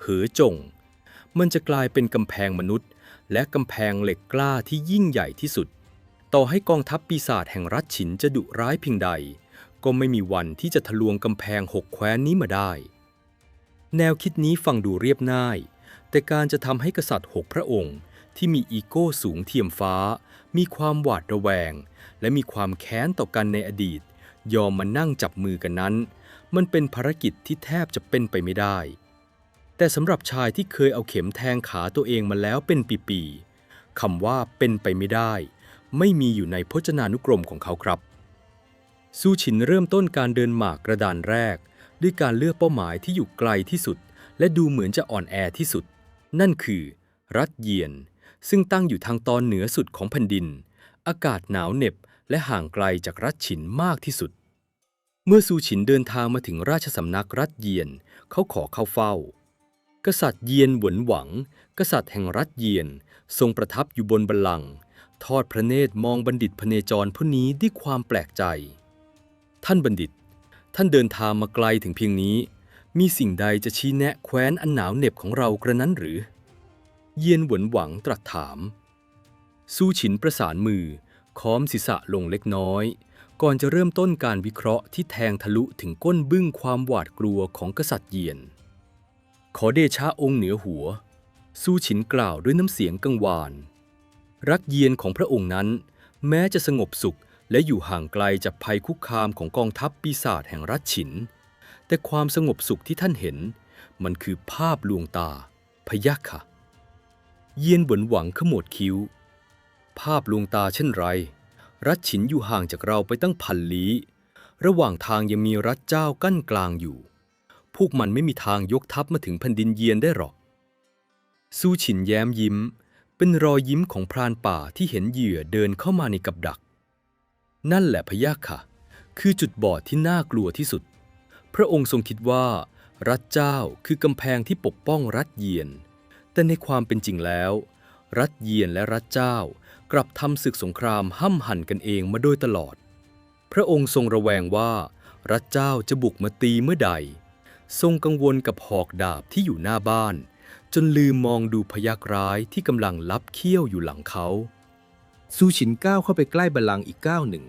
A: เหอจงมันจะกลายเป็นกำแพงมนุษย์และกำแพงเหล็กกล้าที่ยิ่งใหญ่ที่สุดต่อให้กองทัพปีศาจแห่งรัฐฉินจะดุร้ายเพียงใดก็ไม่มีวันที่จะทะลวงกำแพง6แคว้นนี้มาได้แนวคิดนี้ฟังดูเรียบง่ายแต่การจะทำให้กษัตริย์6พระองค์ที่มีอีโก้สูงเทียมฟ้ามีความหวาดระแวงและมีความแค้นต่อกันในอดีตยอมมานั่งจับมือกันนั้นมันเป็นภารกิจที่แทบจะเป็นไปไม่ได้แต่สำหรับชายที่เคยเอาเข็มแทงขาตัวเองมาแล้วเป็นปีๆคำว่าเป็นไปไม่ได้ไม่มีอยู่ในพจนานุกรมของเขาครับซูชินเริ่มต้นการเดินหมากกระดานแรกด้วยการเลือกเป้าหมายที่อยู่ไกลที่สุดและดูเหมือนจะอ่อนแอที่สุดนั่นคือรัฐเยียนซึ่งตั้งอยู่ทางตอนเหนือสุดของแผ่นดินอากาศหนาวเหน็บและห่างไกลจากรัฐฉินมากที่สุดเมื่อซูฉินเดินทางมาถึงราชสำนักรัฐเยียนเขาขอเข้าเฝ้ากษัตริย์เยียนหวนหวังกษัตริย์แห่งรัฐเยียนทรงประทับอยู่บนบัลลังก์ทอดพระเนตรมองบัณฑิตพเนจรผู้นี้ด้วยความแปลกใจท่านบัณฑิตท่านเดินทางมาไกลถึงเพียงนี้มีสิ่งใดจะชี้แนะแคว้นอันหนาวเหน็บของเรากระนั้นหรือเยียนหวนหวังตรัสถามซูฉินประสานมือค้อมศีรษะลงเล็กน้อยก่อนจะเริ่มต้นการวิเคราะห์ที่แทงทะลุถึงก้นบึ้งความหวาดกลัวของกษัตริย์เยียนขอเดชะองค์เหนือหัวซูฉินกล่าวด้วยน้ำเสียงกังวานรักเยียนของพระองค์นั้นแม้จะสงบสุขและอยู่ห่างไกลจากภัยคุกคามของกองทัพปีศาจแห่งรัฐฉินแต่ความสงบสุขที่ท่านเห็นมันคือภาพลวงตาพยัคฆ์ค่ะเยียนหวนหวังขมวดคิ้วภาพลวงตาเช่นไรรัฐฉินอยู่ห่างจากเราไปตั้งพันลี้ระหว่างทางยังมีรัฐเจ้ากั้นกลางอยู่พวกมันไม่มีทางยกทัพมาถึงแผ่นดินเยียนได้หรอกซูฉินแย้มยิ้มเป็นรอยยิ้มของพรานป่าที่เห็นเหยื่อเดินเข้ามาในกับดักนั่นแหละพะยะค่ะคือจุดบอดที่น่ากลัวที่สุดพระองค์ทรงคิดว่ารัฐเจ้าคือกำแพงที่ปกป้องรัฐเยียนแต่ในความเป็นจริงแล้วรัฐเยียนและรัฐเจ้ากลับทำศึกสงครามห้ำหั่นกันเองมาโดยตลอดพระองค์ทรงระแวงว่ารัฐเจ้าจะบุกมาตีเมื่อใดทรงกังวลกับหอกดาบที่อยู่หน้าบ้านจนลืมมองดูพยัคฆ์ร้ายที่กำลังลับเขี้ยวอยู่หลังเขาซูฉินก้าวเข้าไปใกล้บัลลังก์อีกก้าวหนึ่ง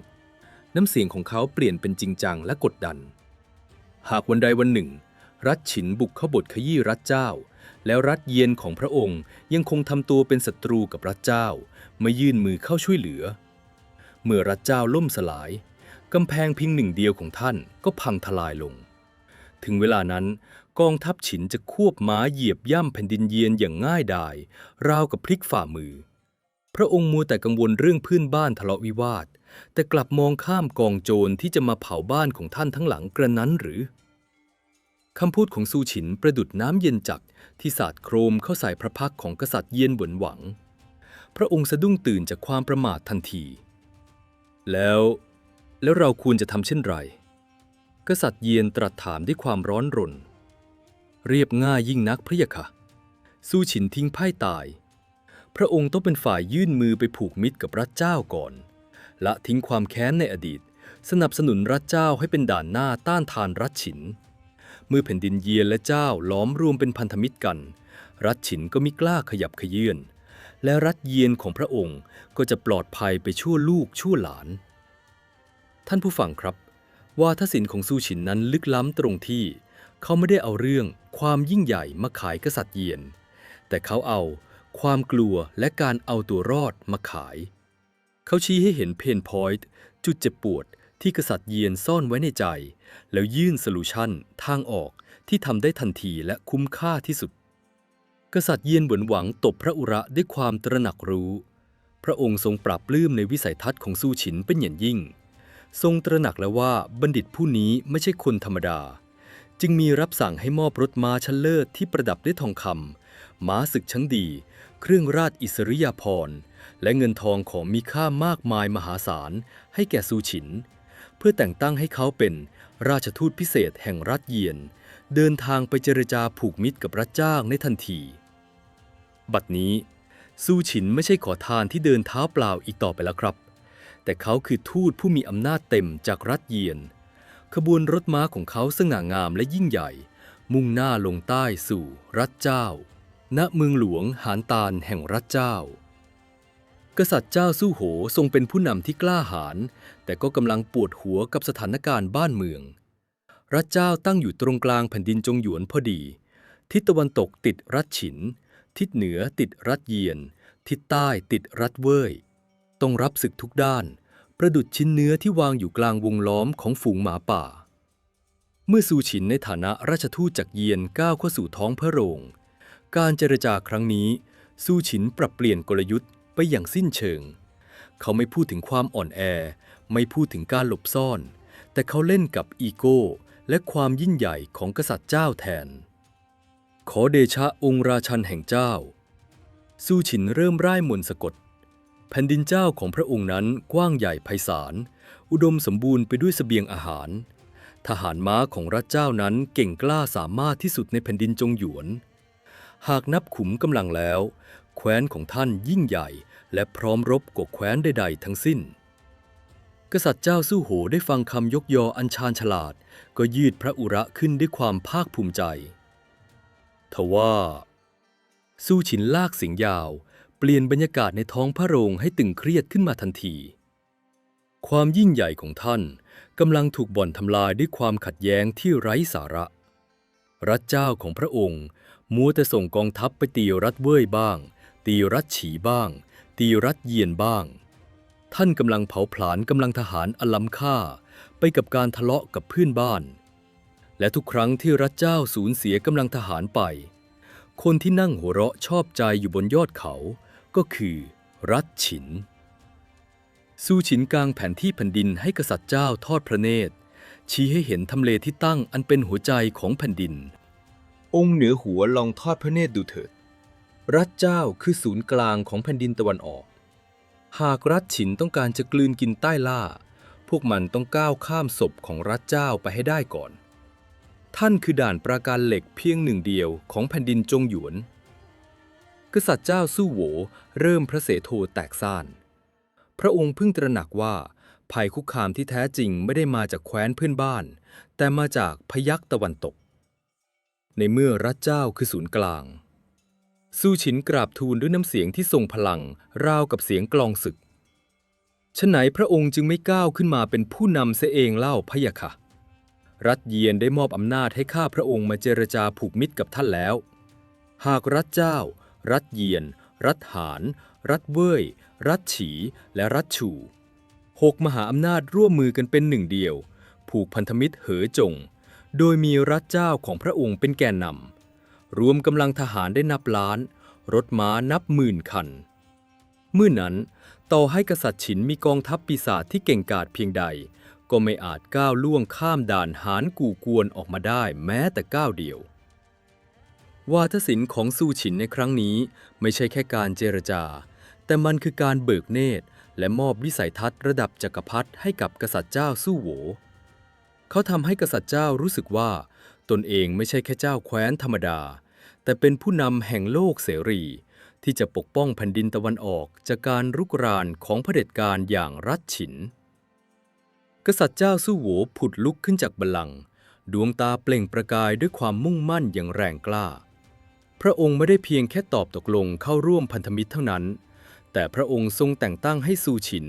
A: น้ำเสียงของเขาเปลี่ยนเป็นจริงจังและกดดันหากวันใดวันหนึ่งรัฐฉินบุกเข้าบดขยี้รัฐเจ้าแล้วรัฐเยียนของพระองค์ยังคงทำตัวเป็นศัตรูกับรัฐเจ้าไม่ยื่นมือเข้าช่วยเหลือเมื่อรัฐเจ้าล่มสลายกำแพงเพียงหนึ่งเดียวของท่านก็พังทลายลงถึงเวลานั้นกองทัพฉินจะควบม้าเหยียบย่ำแผ่นดินเยียนอย่างง่ายดายราวกับพลิกฝ่ามือพระองค์มัวแต่กังวลเรื่องเพื่อนบ้านทะเลาะวิวาทแต่กลับมองข้ามกองโจรที่จะมาเผาบ้านของท่านทั้งหลังกระนั้นหรือคำพูดของซูฉินประดุจน้ำเย็นจัดที่สาดโครมเข้าใส่พระพักตร์ของกษัตริย์เยียนหวนหวังพระองค์สะดุ้งตื่นจากความประมาททันทีแล้วเราควรจะทำเช่นไรกษัตริย์เยียนตรัสถามด้วยความร้อนรนเรียบง่ายยิ่งนักพระยะค่ะซูฉินทิ้งไพ่ตายพระองค์ต้องเป็นฝ่ายยื่นมือไปผูกมิตรกับรัฐเจ้าก่อนละทิ้งความแค้นในอดีตสนับสนุนรัฐเจ้าให้เป็นด่านหน้าต้านทานรัฐฉินเมื่อแผ่นดินเยียนและเจ้าล้อมรวมเป็นพันธมิตรกันรัฐฉินก็มิกล้าขยับเขยื้อนและรัฐเยียนของพระองค์ก็จะปลอดภัยไปชั่วลูกชั่วหลานท่านผู้ฟังครับ วาทศิลป์ของซูฉินนั้นลึกล้ำตรงที่เขาไม่ได้เอาเรื่องความยิ่งใหญ่มาขายกษัตริย์เยียนแต่เขาเอาความกลัวและการเอาตัวรอดมาขายเขาชี้ให้เห็นเพนพอยต์จุดเจ็บปวดที่กษัตริย์เยียนซ่อนไว้ในใจแล้วยื่นโซลูชันทางออกที่ทำได้ทันทีและคุ้มค่าที่สุดกษัตริย์เยียนหวังตบพระอุระด้วยความตระหนักรู้พระองค์ทรงปรับปลื้มในวิสัยทัศน์ของซูฉินเป็นอย่างยิ่งทรงตระหนักแล้วว่าบัณฑิตผู้นี้ไม่ใช่คนธรรมดาจึงมีรับสั่งให้มอบรถม้าชั้นเลิศที่ประดับด้วยทองคำม้าศึกชั้นดีเครื่องราชอิสริยาภรณ์และเงินทองของมีค่ามากมายมหาศาลให้แก่ซูฉินเพื่อแต่งตั้งให้เขาเป็นราชทูตพิเศษแห่งรัฐเยียนเดินทางไปเจรจาผูกมิตรกับรัฐจ้างในทันทีบัดนี้ซูฉินไม่ใช่ขอทานที่เดินเท้าเปล่าอีกต่อไปแล้วครับแต่เขาคือทูตผู้มีอำนาจเต็มจากรัฐเยียนขบวนรถม้าของเขาสง่างามและยิ่งใหญ่มุ่งหน้าลงใต้สู่รัฐเจ้าณเมืองหลวงหานตาลแห่งรัฐเจ้ากษัตริย์เจ้าสู้โหทรงเป็นผู้นำที่กล้าหาญแต่ก็กำลังปวดหัวกับสถานการณ์บ้านเมืองรัฐเจ้าตั้งอยู่ตรงกลางแผ่นดินจงหยวนพอดีทิศตะวันตกติดรัฐฉินทิศเหนือติดรัฐเยียนทิศใต้ติดรัฐเว่ยต้องรับศึกทุกด้านประดุจชิ้นเนื้อที่วางอยู่กลางวงล้อมของฝูงหมาป่าเมื่อซูฉินในฐานะราชทูตจากเยียนก้าวเข้าสู่ท้องพระโรงการเจรจาครั้งนี้ซูฉินปรับเปลี่ยนกลยุทธ์ไปอย่างสิ้นเชิงเขาไม่พูดถึงความอ่อนแอไม่พูดถึงการหลบซ่อนแต่เขาเล่นกับอีโก้และความยิ่งใหญ่ของกษัตริย์เจ้าแทนขอเดชะองค์ราชันแห่งเจ้าซูฉินเริ่มร่ายมนต์สะกดแผ่นดินเจ้าของพระองค์นั้นกว้างใหญ่ไพศาลอุดมสมบูรณ์ไปด้วยเสบียงอาหารทหารม้าของรัฐเจ้านั้นเก่งกล้าสามารถที่สุดในแผ่นดินจงหยวนหากนับขุมกำลังแล้วแคว้นของท่านยิ่งใหญ่และพร้อมรบกว่าแคว้นใดๆทั้งสิ้นกษัตริย์เจ้าสู้โหได้ฟังคำยกยออันชาญฉลาดก็ยืดพระอุระขึ้นด้วยความภาคภูมิใจทว่าซูฉินลากเสียงยาวเปลี่ยนบรรยากาศในท้องพระโรงให้ตึงเครียดขึ้นมาทันทีความยิ่งใหญ่ของท่านกำลังถูกบ่อนทำลายด้วยความขัดแย้งที่ไร้สาระรัฐเจ้าของพระองค์มัวแต่ส่งกองทัพไปตีรัฐเว่ยบ้างตีรัฐฉีบ้างตีรัฐเยียนบ้างท่านกำลังเผาผลาญกำลังทหารอันล้ำค่าไปกับการทะเลาะกับเพื่อนบ้านและทุกครั้งที่รัฐเจ้าสูญเสียกำลังทหารไปคนที่นั่งหัวเราะชอบใจอยู่บนยอดเขาก็คือรัฐฉินซูฉินกางแผนที่แผ่นดินให้กษัตริย์เจ้าทอดพระเนตรชี้ให้เห็นทำเลที่ตั้งอันเป็นหัวใจของแผ่นดินองค์เหนือหัวลองทอดพระเนตรดูเถิดรัฐเจ้าคือศูนย์กลางของแผ่นดินตะวันออกหากรัฐฉินต้องการจะกลืนกินใต้ล่าพวกมันต้องก้าวข้ามศพของรัฐเจ้าไปให้ได้ก่อนท่านคือด่านปราการเหล็กเพียงหนึ่งเดียวของแผ่นดินจงหยวนกษัตริย์เจ้าสู้โหวเริ่มพระเสโทแตกซ่านพระองค์เพิ่งตระหนักว่าภัยคุกคามที่แท้จริงไม่ได้มาจากแคว้นเพื่อนบ้านแต่มาจากพยัคฆ์ตะวันตกในเมื่อรัฐเจ้าคือศูนย์กลางซูฉินกราบทูลด้วยน้ำเสียงที่ทรงพลังราวกับเสียงกลองศึกฉะไหนพระองค์จึงไม่ก้าวขึ้นมาเป็นผู้นำเสียเองเล่าพะยะค่ะรัฐเยียนได้มอบอำนาจให้ข้าพระองค์มาเจรจาผูกมิตรกับท่านแล้วหากรัฐเจ้ารัฐเยียนรัฐหานรัฐเว่ยรัฐฉีและรัฐฉู6 มหาอำนาจร่วมมือกันเป็นหนึ่งเดียวผูกพันธมิตรเหอจงโดยมีรัฐเจ้าของพระองค์เป็นแกนนำรวมกำลังทหารได้นับล้านรถม้านับหมื่นคันเมื่อนั้นต่อให้กษัตริย์ฉินมีกองทัพปีศาจที่เก่งกาจเพียงใดก็ไม่อาจก้าวล่วงข้ามด่านหานกู่กวนออกมาได้แม้แต่ก้าวเดียววาทศิลป์ของซูฉินในครั้งนี้ไม่ใช่แค่การเจรจาแต่มันคือการเบิกเนตรและมอบวิสัยทัศน์ระดับจักรพรรดิให้กับกษัตริย์เจ้าสู้โหวเขาทำให้กษัตริย์เจ้ารู้สึกว่าตนเองไม่ใช่แค่เจ้าแคว้นธรรมดาแต่เป็นผู้นำแห่งโลกเสรีที่จะปกป้องแผ่นดินตะวันออกจากการรุกรานของเผด็จการอย่างรัฐฉินกษัตริย์เจ้าสู้โหวผุดลุกขึ้นจากบัลลังก์ดวงตาเปล่งประกายด้วยความมุ่งมั่นอย่างแรงกล้าพระองค์ไม่ได้เพียงแค่ตอบตกลงเข้าร่วมพันธมิตรเท่านั้นแต่พระองค์ทรงแต่งตั้งให้ซูฉิน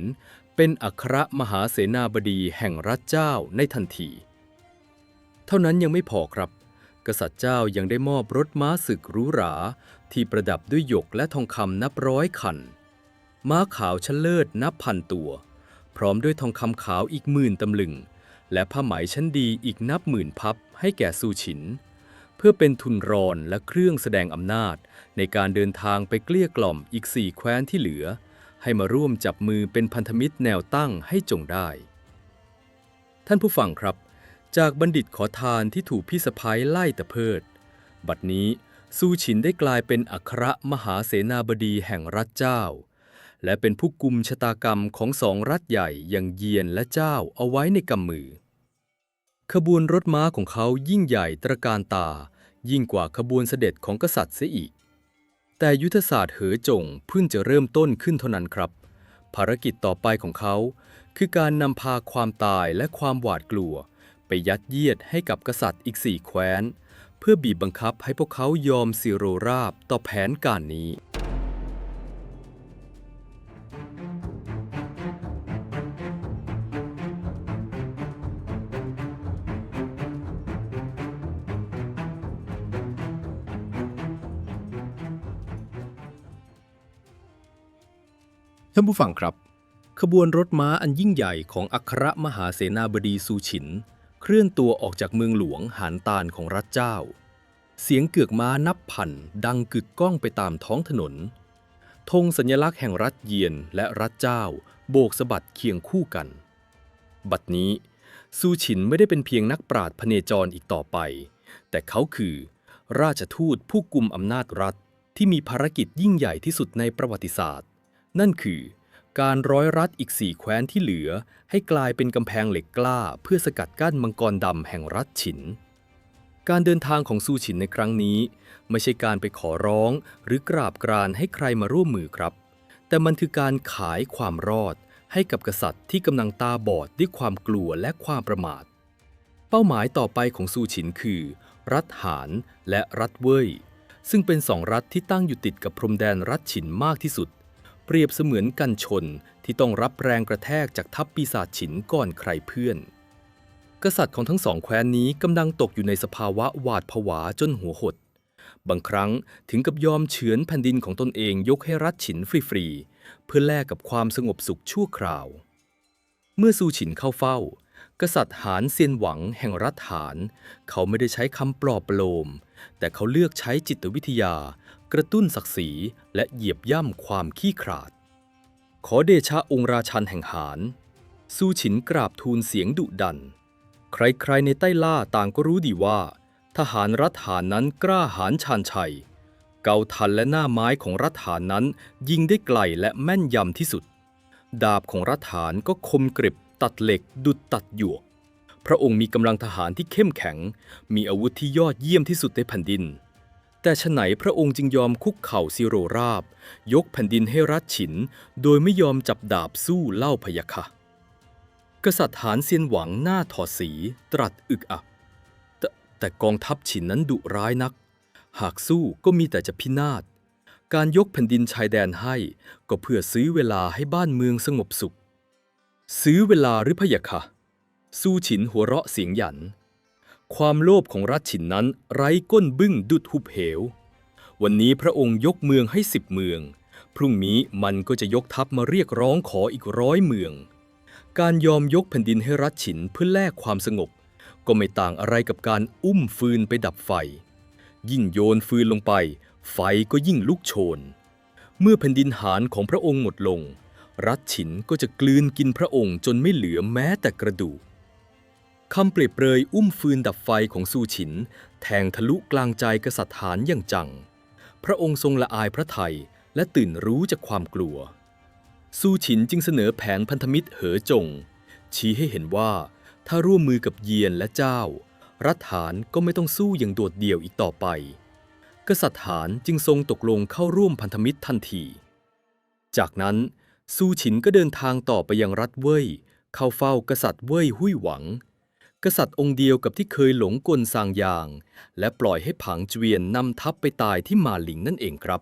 A: เป็นอัครมหาเสนาบดีแห่งรัฐเจ้าในทันทีเท่านั้นยังไม่พอครับกษัตริย์เจ้ายังได้มอบรถม้าศึกหรูหราที่ประดับด้วยหยกและทองคำนับร้อยคันม้าขาวชั้นเลิศนับพันตัวพร้อมด้วยทองคำขาวอีก10,000 ตำลึงและผ้าไหมชั้นดีอีกนับ10,000 พับให้แก่ซูฉินเพื่อเป็นทุนรอนและเครื่องแสดงอำนาจในการเดินทางไปเกลี้ยกล่อมอีก4 แคว้นที่เหลือให้มาร่วมจับมือเป็นพันธมิตรแนวตั้งให้จงได้ท่านผู้ฟังครับจากบัณฑิตขอทานที่ถูกพี่สะพ้ายไล่ตะเพิดบัดนี้ซูฉินได้กลายเป็นอัครมหาเสนาบดีแห่งรัฐเจ้าและเป็นผู้กุมชะตากรรมของ2 รัฐใหญ่อย่างเยียนและเจ้าเอาไว้ในกำมือขบวนรถม้าของเขายิ่งใหญ่ตระการตายิ่งกว่าขบวนเสด็จของกษัตริย์เสียอีกแต่ยุทธศาสตร์เหอจงเพิ่งจะเริ่มต้นขึ้นเท่านั้นครับภารกิจต่อไปของเขาคือการนำพาความตายและความหวาดกลัวไปยัดเยียดให้กับกษัตริย์อีก4 แคว้นเพื่อบีบบังคับให้พวกเขายอมสิโรราบต่อแผนการนี้ท่านผู้ฟังครับขบวนรถม้าอันยิ่งใหญ่ของอัครมหาเสนาบดีซูฉินเคลื่อนตัวออกจากเมืองหลวงหานตาลของรัฐเจ้าเสียงเกือกม้านับพันดังกึกก้องไปตามท้องถนนธงสัญลักษณ์แห่งรัฐเยียนและรัฐเจ้าโบกสะบัดเคียงคู่กันบัดนี้ซูฉินไม่ได้เป็นเพียงนักปราชญ์พเนจรอีกต่อไปแต่เขาคือราชทูตผู้กุมอำนาจรัฐที่มีภารกิจยิ่งใหญ่ที่สุดในประวัติศาสตร์นั่นคือการร้อยรัฐอีก4 แคว้นที่เหลือให้กลายเป็นกำแพงเหล็กกล้าเพื่อสกัดกั้นมังกรดำแห่งรัฐฉินการเดินทางของซูฉินในครั้งนี้ไม่ใช่การไปขอร้องหรือกราบกรานให้ใครมาร่วมมือครับแต่มันคือการขายความรอดให้กับกษัตริย์ที่กำลังตาบอดด้วยความกลัวและความประมาทเป้าหมายต่อไปของซูฉินคือรัฐหานและรัฐเว่ยซึ่งเป็น2 รัฐที่ตั้งอยู่ติดกับพรมแดนรัฐฉินมากที่สุดเปรียบเสมือนกันชนที่ต้องรับแรงกระแทกจากทัพปีศาจฉินก่อนใครเพื่อนกษัตริย์ของทั้ง2 แคว้นนี้กำลังตกอยู่ในสภาวะหวาดผวาจนหัวหดบางครั้งถึงกับยอมเฉือนแผ่นดินของตนเองยกให้รัฐฉินฟรีๆเพื่อแลกกับความสงบสุขชั่วคราวเมื่อซูฉินเข้าเฝ้ากษัตริย์หานเซียนหวังแห่งรัฐหานเขาไม่ได้ใช้คำปลอบประโลมแต่เขาเลือกใช้จิตวิทยากระตุ้นศักดิ์ศรีและเหยียบย่ำความขี้ขลาดขอเดชะองค์ราชันแห่งหานซูฉินกราบทูลเสียงดุดันใครๆในใต้ล่าต่างก็รู้ดีว่าทหารรัฐหานนั้นกล้าหาญชาญชัยเกาทันและหน้าไม้ของรัฐหานนั้นยิงได้ไกลและแม่นยำที่สุดดาบของรัฐหานก็คมกริบตัดเหล็กดุจตัดหยวกพระองค์มีกำลังทหารที่เข้มแข็งมีอาวุธที่ยอดเยี่ยมที่สุดในแผ่นดินแต่ฉะไหนพระองค์จึงยอมคุกเข่าสิโรราบยกแผ่นดินให้รัฐฉินโดยไม่ยอมจับดาบสู้เล่าพะยะค่ะกษัตริย์หานเซียนหวังหน้าถอดสีตรัสอึกอักแต่กองทัพฉินนั้นดุร้ายนักหากสู้ก็มีแต่จะพินาศการยกแผ่นดินชายแดนให้ก็เพื่อซื้อเวลาให้บ้านเมืองสงบสุขซื้อเวลาหรือพะยะค่ะซูฉินหัวเราะเสียงหยันความโลภของรัฐฉินนั้นไร้ก้นบึ้งดุจหุบเหววันนี้พระองค์ยกเมืองให้10 เมืองพรุ่งนี้มันก็จะยกทัพมาเรียกร้องขออีก100 เมืองการยอมยกแผ่นดินให้รัฐฉินเพื่อแลกความสงบก็ไม่ต่างอะไรกับการอุ้มฟืนไปดับไฟยิ่งโยนฟืนลงไปไฟก็ยิ่งลุกโชนเมื่อแผ่นดินหานของพระองค์หมดลงรัฐฉินก็จะกลืนกินพระองค์จนไม่เหลือแม้แต่กระดูกคำเปรียบเปรยอุ้มฟืนดับไฟของซูฉินแทงทะลุกลางใจกษัตริย์หานอย่างจังพระองค์ทรงละอายพระทัยและตื่นรู้จากความกลัวซูฉินจึงเสนอแผนพันธมิตรเหอจงชี้ให้เห็นว่าถ้าร่วมมือกับเยียนและเจ้ารัฐหานก็ไม่ต้องสู้อย่างโดดเดี่ยวอีกต่อไปกษัตริย์หานจึงทรงตกลงเข้าร่วมพันธมิตรทันทีจากนั้นซูฉินก็เดินทางต่อไปยังรัฐเว่ยเข้าเฝ้ากษัตริย์เว่ยหุ้ยหวังกษัตริย์องค์เดียวกับที่เคยหลงกลซางยางและปล่อยให้ผางเจวียนนำทัพไปตายที่มาหลิงนั่นเองครับ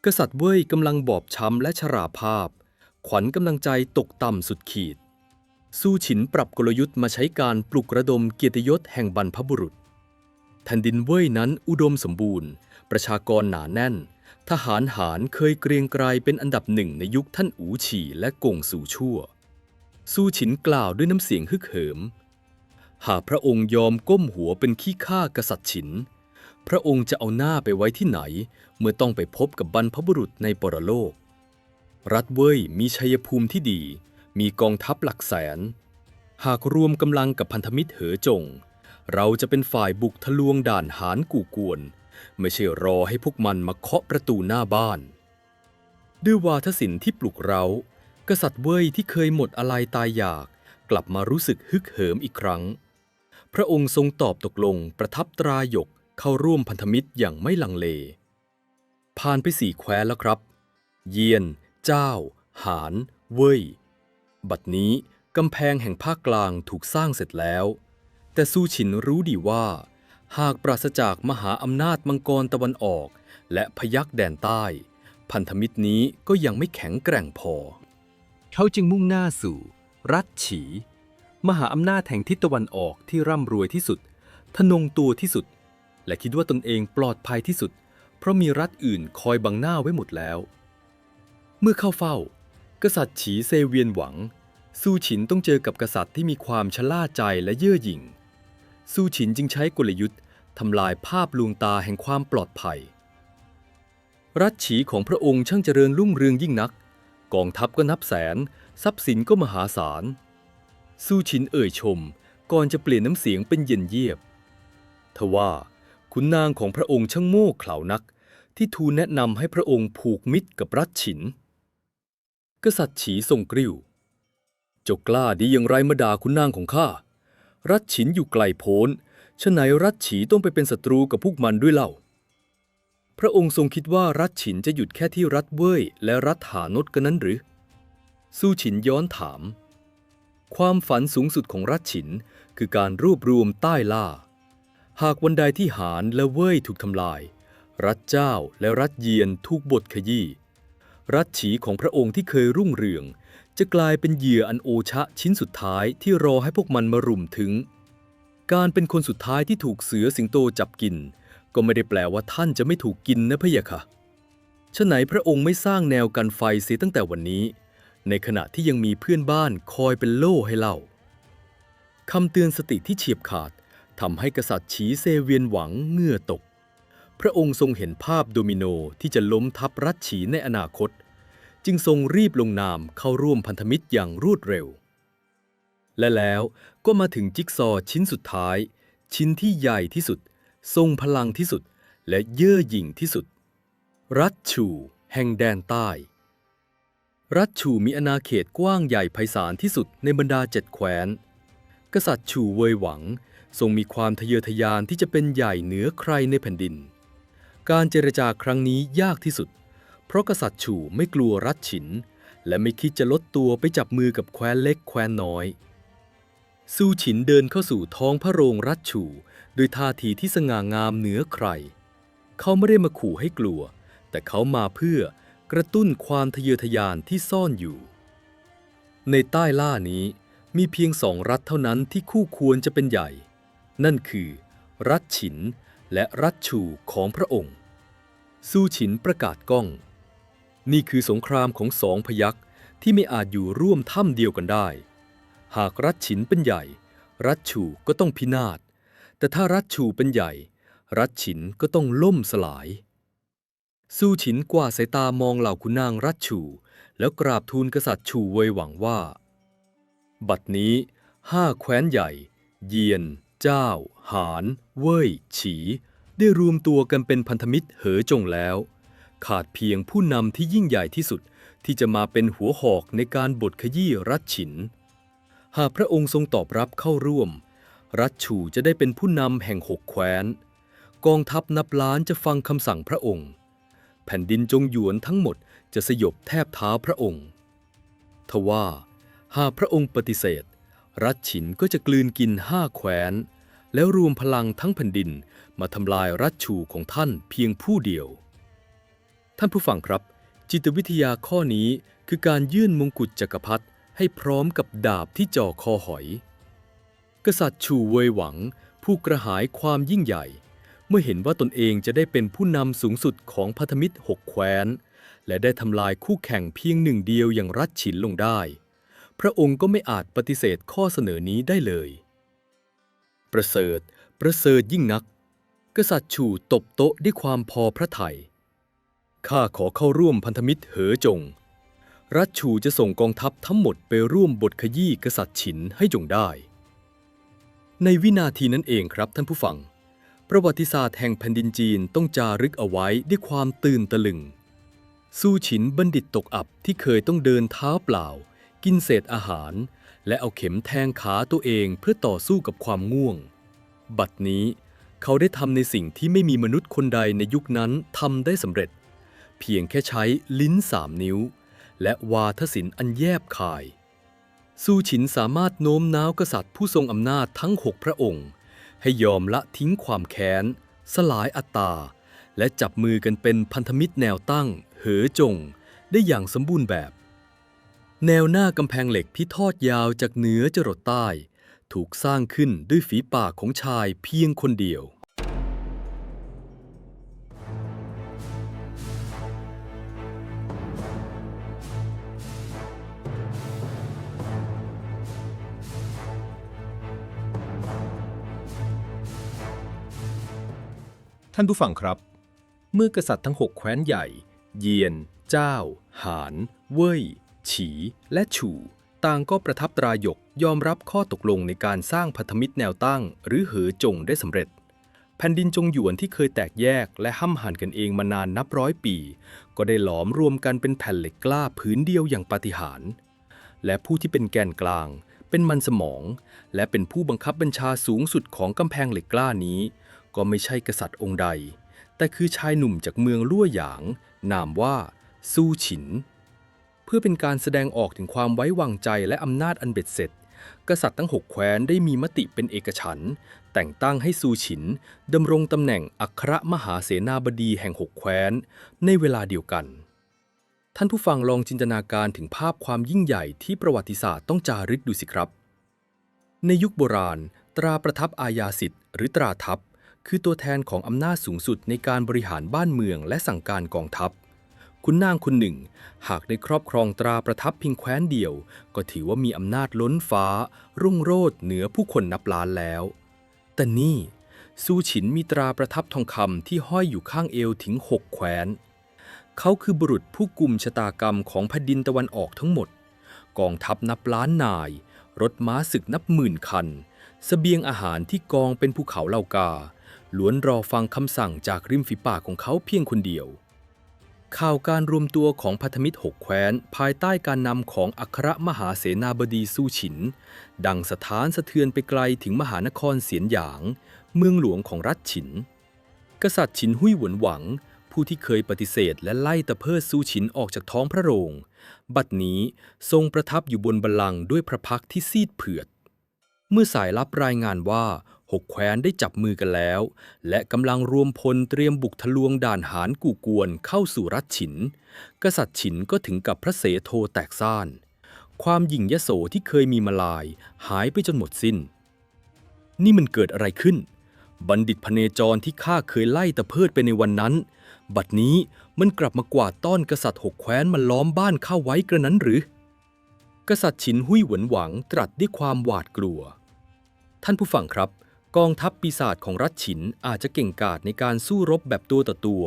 A: กษัตริย์เว่ยกำลังบอบช้ำและชราภาพ ขวัญกำลังใจตกต่ำสุดขีดสู้ฉินปรับกลยุทธ์มาใช้การปลุกระดมเกียรติยศแห่งบรรพบุรุษแผ่นดินเว่ยนั้นอุดมสมบูรณ์ประชากรหนาแน่นทหารหารเคยเกรียงไกรเป็นอันดับหนึ่งในยุคท่านอู่ฉี่และกงสู่ชั่วสู้ฉินกล่าวด้วยน้ำเสียงฮึกเหิมหากพระองค์ยอมก้มหัวเป็นขี้ข้ากษัตริย์ฉินพระองค์จะเอาหน้าไปไว้ที่ไหนเมื่อต้องไปพบกับบรรพบุรุษในปรโลกรัฐเว่ยมีชัยภูมิที่ดีมีกองทัพหลักแสนหากรวมกำลังกับพันธมิตรเหอจงเราจะเป็นฝ่ายบุกทะลวงด่านหานกู่กวนไม่ใช่รอให้พวกมันมาเคาะประตูหน้าบ้านด้วยวาทศิลป์ที่ปลุกเร้ากษัตริย์เว่ยที่เคยหมดอาลัยตายอยากกลับมารู้สึกฮึกเหิมอีกครั้งพระองค์ทรงตอบตกลงประทับตราหยกเข้าร่วมพันธมิตรอย่างไม่ลังเลผ่านไป4 แคว้นแล้วครับเยียนเจ้าหานเว่ยบัดนี้กำแพงแห่งภาคกลางถูกสร้างเสร็จแล้วแต่สู้ฉินรู้ดีว่าหากปราศจากมหาอำนาจมังกรตะวันออกและพยัคฆ์แดนใต้พันธมิตรนี้ก็ยังไม่แข็งแกร่งพอเขาจึงมุ่งหน้าสู่รัฐฉีมหาอำนาจแห่งทิศตะวันออกที่ร่ำรวยที่สุดทะนงตัวที่สุดและคิดว่าตนเองปลอดภัยที่สุดเพราะมีรัฐอื่นคอยบังหน้าไว้หมดแล้วเมื่อเข้าเฝ้ากษัตริย์ฉีเซเวียนหวังสู้ฉินต้องเจอกับกษัตริย์ที่มีความชะล่าใจและเย่อหยิ่งสู้ฉินจึงใช้กลยุทธ์ทำลายภาพลวงตาแห่งความปลอดภัยรัฐฉีของพระองค์ช่างเจริญรุ่งเรืองยิ่งนักกองทัพก็นับแสนทรัพย์สินก็มหาศาลสู้ฉินเอ่ยชมก่อนจะเปลี่ยนน้ำเสียงเป็นเย็นเยียบทว่าขุนนางของพระองค์ช่างโง่เขลานักที่ทูลแนะนำให้พระองค์ผูกมิตรกับรัฐฉินกษัตริย์ฉีทรงกริ้วเจ้ากล้าดีอย่างไรมาด่าขุนนางของข้ารัฐฉินอยู่ไกลโพ้นฉะไหนรัฐฉีต้องไปเป็นศัตรูกับพวกมันด้วยเล่าพระองค์ทรงคิดว่ารัฐฉินจะหยุดแค่ที่รัฐเว่ยและรัฐหานดกันนั้นหรือสู้ฉินย้อนถามความฝันสูงสุดของรัฐฉินคือการรวบรวมใต้ล่าหากวันใดที่หานและเว่ยถูกทำลายรัฐเจ้าและรัฐเยียนถูกบดขยี้รัฐฉีของพระองค์ที่เคยรุ่งเรืองจะกลายเป็นเหยื่ออันโอชะชิ้นสุดท้ายที่รอให้พวกมันมารุมถึงการเป็นคนสุดท้ายที่ถูกเสือสิงโตจับกินก็ไม่ได้แปลว่าท่านจะไม่ถูกกินนะพะยะค่ะฉะไหนพระองค์ไม่สร้างแนวกันไฟเสียตั้งแต่วันนี้ในขณะที่ยังมีเพื่อนบ้านคอยเป็นโล่ให้เล่าคำเตือนสติที่เฉียบขาดทำให้กษัตริย์ฉีเซเวียนหวังเหงื่อตกพระองค์ทรงเห็นภาพโดมิโนที่จะล้มทับรัฐฉีในอนาคตจึงทรงรีบลงนามเข้าร่วมพันธมิตรอย่างรวดเร็วและแล้วก็มาถึงจิ๊กซอว์ชิ้นสุดท้ายชิ้นที่ใหญ่ที่สุดทรงพลังที่สุดและเย่อหยิ่งที่สุดรัฐชูแห่งแดนใต้รัฐชูมีอาณาเขตกว้างใหญ่ไพศาลที่สุดในบรรดา7 แคว้นกษัตริย์ชูเว่ยหวังทรงมีความทะเยอทะยานที่จะเป็นใหญ่เหนือใครในแผ่นดินการเจรจาครั้งนี้ยากที่สุดเพราะกษัตริย์ชูไม่กลัวรัฐฉินและไม่คิดจะลดตัวไปจับมือกับแคว้นเล็กแคว้นน้อยสู้ฉินเดินเข้าสู่ท้องพระโรงรัฐชูด้วยท่าทีที่สง่างามเหนือใครเขาไม่ได้มาขู่ให้กลัวแต่เขามาเพื่อกระตุ้นความทะเยอทะยานที่ซ่อนอยู่ในใต้ล่านี้มีเพียง2 รัฐเท่านั้นที่คู่ควรจะเป็นใหญ่นั่นคือรัฐฉินและรัฐชูของพระองค์สู้ฉินประกาศก้องนี่คือสงครามของ2 พยัคฆ์ที่ไม่อาจอยู่ร่วมถ้ำเดียวกันได้หากรัฐฉินเป็นใหญ่รัฐชูก็ต้องพินาศแต่ถ้ารัฐชูเป็นใหญ่รัฐฉินก็ต้องล่มสลายสู้ฉินกวาดสายตามองเหล่าขุนนางรัฐชูแล้วกราบทูลกษัตริย์ชูเว่ยหวังว่าบัดนี้5 แคว้นใหญ่เยียนเจ้าหานเว่ยฉีได้รวมตัวกันเป็นพันธมิตรเหอจงแล้วขาดเพียงผู้นำที่ยิ่งใหญ่ที่สุดที่จะมาเป็นหัวหอกในการบดขยี้รัฐฉินหากพระองค์ทรงตอบรับเข้าร่วมรัฐชูจะได้เป็นผู้นำแห่ง6 แคว้นกองทัพนับล้านจะฟังคำสั่งพระองค์แผ่นดินจงหยวนทั้งหมดจะสยบแทบเท้าพระองค์ทว่าหากพระองค์ปฏิเสธรัฐฉินก็จะกลืนกิน5 แคว้นแล้วรวมพลังทั้งแผ่นดินมาทำลายรัฐชูของท่านเพียงผู้เดียวท่านผู้ฟังครับจิตวิทยาข้อนี้ คือการยื่นมงกุฎจักรพรรดิให้พร้อมกับดาบที่จ่อคอหอยกษัตริย์ชูเวยหวังผู้กระหายความยิ่งใหญ่เมื่อเห็นว่าตนเองจะได้เป็นผู้นำสูงสุดของพันธมิตร6 แคว้นและได้ทำลายคู่แข่งเพียงหนึ่งเดียวอย่างรัดฉินลงได้พระองค์ก็ไม่อาจปฏิเสธข้อเสนอนี้ได้เลยประเสริฐยิ่งนักกษัตริย์ชูตบโต๊ะด้วยความพอพระทัยข้าขอเข้าร่วมพันธมิตรเหอจงรัชชูจะส่งกองทัพทั้งหมดไปร่วมบทขยี้กษัตริย์ฉินให้จงได้ในวินาทีนั้นเองครับท่านผู้ฟังประวัติศาสตร์แห่งแผ่นดินจีนต้องจารึกเอาไว้ด้วยความตื่นตะลึงสู้ฉินบัณฑิตตกอับที่เคยต้องเดินเท้าเปล่ากินเศษอาหารและเอาเข็มแทงขาตัวเองเพื่อต่อสู้กับความง่วงบัดนี้เขาได้ทำในสิ่งที่ไม่มีมนุษย์คนใดในยุคนั้นทำได้สำเร็จเพียงแค่ใช้ลิ้น3 นิ้วและวาทศิลป์อันแยบคายสู้ฉินสามารถโน้มน้าวกษัตริย์ผู้ทรงอำนาจทั้ง6 พระองค์ให้ยอมละทิ้งความแค้นสลายอัตตาและจับมือกันเป็นพันธมิตรแนวตั้งเหอจงได้อย่างสมบูรณ์แบบแนวหน้ากำแพงเหล็กที่ทอดยาวจากเหนือจรดใต้ถูกสร้างขึ้นด้วยฝีปากของชายเพียงคนเดียว
B: ท่านผู้ฟังครับเมื่อกษัตริย์ทั้ง6 แคว้นใหญ่เยียนเจ้าหานเว่ยฉีและฉู่ต่างก็ประทับตราหยกยอมรับข้อตกลงในการสร้างพันธมิตรแนวตั้งหรือเหอจงได้สำเร็จแผ่นดินจงหยวนที่เคยแตกแยกและห้ำหั่นกันเองมานานนับร้อยปีก็ได้หลอมรวมกันเป็นแผ่นเหล็กกล้าผืนเดียวอย่างปาฏิหาริย์และผู้ที่เป็นแกนกลางเป็นมันสมองและเป็นผู้บังคับบัญชาสูงสุดของกำแพงเหล็กกล้านี้ก็ไม่ใช่กษัตริย์องค์ใดแต่คือชายหนุ่มจากเมืองลั่วหยางนามว่าซูฉินเพื่อเป็นการแสดงออกถึงความไว้วางใจและอำนาจอันเบ็ดเสร็จกษัตริย์ทั้ง6 แคว้นได้มีมติเป็นเอกฉันท์แต่งตั้งให้ซูฉินดำรงตำแหน่งอัครมหาเสนาบดีแห่ง6 แคว้นในเวลาเดียวกันท่านผู้ฟังลองจินตนาการถึงภาพความยิ่งใหญ่ที่ประวัติศาสตร์ต้องจารึกดูสิครับในยุคโบราณตราประทับอาญาสิทธิ์หรือตราทัพคือตัวแทนของอำนาจสูงสุดในการบริหารบ้านเมืองและสั่งการกองทัพขุนนางคนหนึ่งหากได้ครอบครองตราประทับเพียงแคว้นเดียวก็ถือว่ามีอำนาจล้นฟ้ารุ่งโรจน์เหนือผู้คนนับล้านแล้วแต่นี่ซูฉินมีตราประทับทองคำที่ห้อยอยู่ข้างเอวถึง6 แคว้นเขาคือบุรุษผู้กุมชะตากรรมของแผ่นดินตะวันออกทั้งหมดกองทัพนับล้านนายรถม้าศึกนับหมื่นคันเสบียงอาหารที่กองเป็นภูเขาเหล่ากาล้วนรอฟังคำสั่งจากริมฝีปากของเขาเพียงคนเดียวข่าวการรวมตัวของพันธมิตร6 แคว้นภายใต้การนำของอัครมหาเสนาบดีซูฉินดังสถานสะเทือนไปไกลถึงมหานครเสียนหยางเมืองหลวงของรัฐฉินกษัตริย์ฉินหุยหวนหวังผู้ที่เคยปฏิเสธและไล่ตะเพิดซูฉินออกจากท้องพระโรงบัดนี้ทรงประทับอยู่บนบัลลังก์ด้วยพระพักตร์ที่ซีดเผือดเมื่อสายลับรายงานว่า6 แคว้นได้จับมือกันแล้วและกำลังรวมพลเตรียมบุกทะลวงด่านหานกู่กวนเข้าสู่รัฐฉินกษัตริย์ฉินก็ถึงกับพระเสโทแตกซ่านความหยิ่งยโสที่เคยมีมาลายหายไปจนหมดสิ้นนี่มันเกิดอะไรขึ้นบัณฑิตพเนจรที่ข้าเคยไล่ตะเพิดไปในวันนั้นบัดนี้มันกลับมากวาดต้อนกษัตริย์6 แคว้นมาล้อมบ้านข้าไว้กระนั้นหรือกษัตริย์ฉินหุยหวนหวังตรัสด้วยความหวาดกลัวท่านผู้ฟังครับกองทัพปีศาจของรัฐฉินอาจจะเก่งกาจในการสู้รบแบบตัวต่อตัว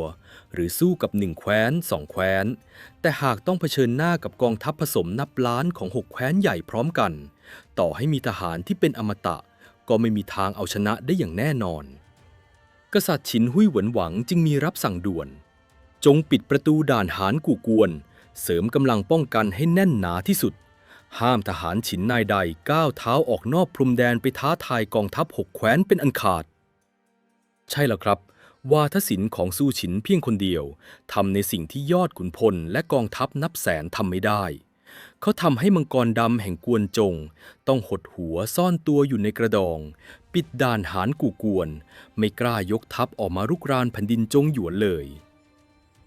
B: หรือสู้กับ1 แคว้น2 แคว้นแต่หากต้องเผชิญหน้ากับกองทัพผสมนับล้านของ6 แคว้นใหญ่พร้อมกันต่อให้มีทหารที่เป็นอมตะก็ไม่มีทางเอาชนะได้อย่างแน่นอนกษัตริย์ฉินหุยหวนหวังจึงมีรับสั่งด่วนจงปิดประตูด่านหานกู่กวนเสริมกำลังป้องกันให้แน่นหนาที่สุดห้ามทหารฉินนายใดก้าวเท้าออกนอกพรมแดนไปท้าทายกองทัพ6 แคว้นเป็นอันขาดใช่แล้วครับวาทศิลป์ของซูฉินเพียงคนเดียวทำในสิ่งที่ยอดขุนพลและกองทัพนับแสนทำไม่ได้เขาทำให้มังกรดำแห่งกวนจงต้องหดหัวซ่อนตัวอยู่ในกระดองปิดด่านหานกู่กวนไม่กล้ายกทัพออกมารุกรานแผ่นดินจงหยวนเลย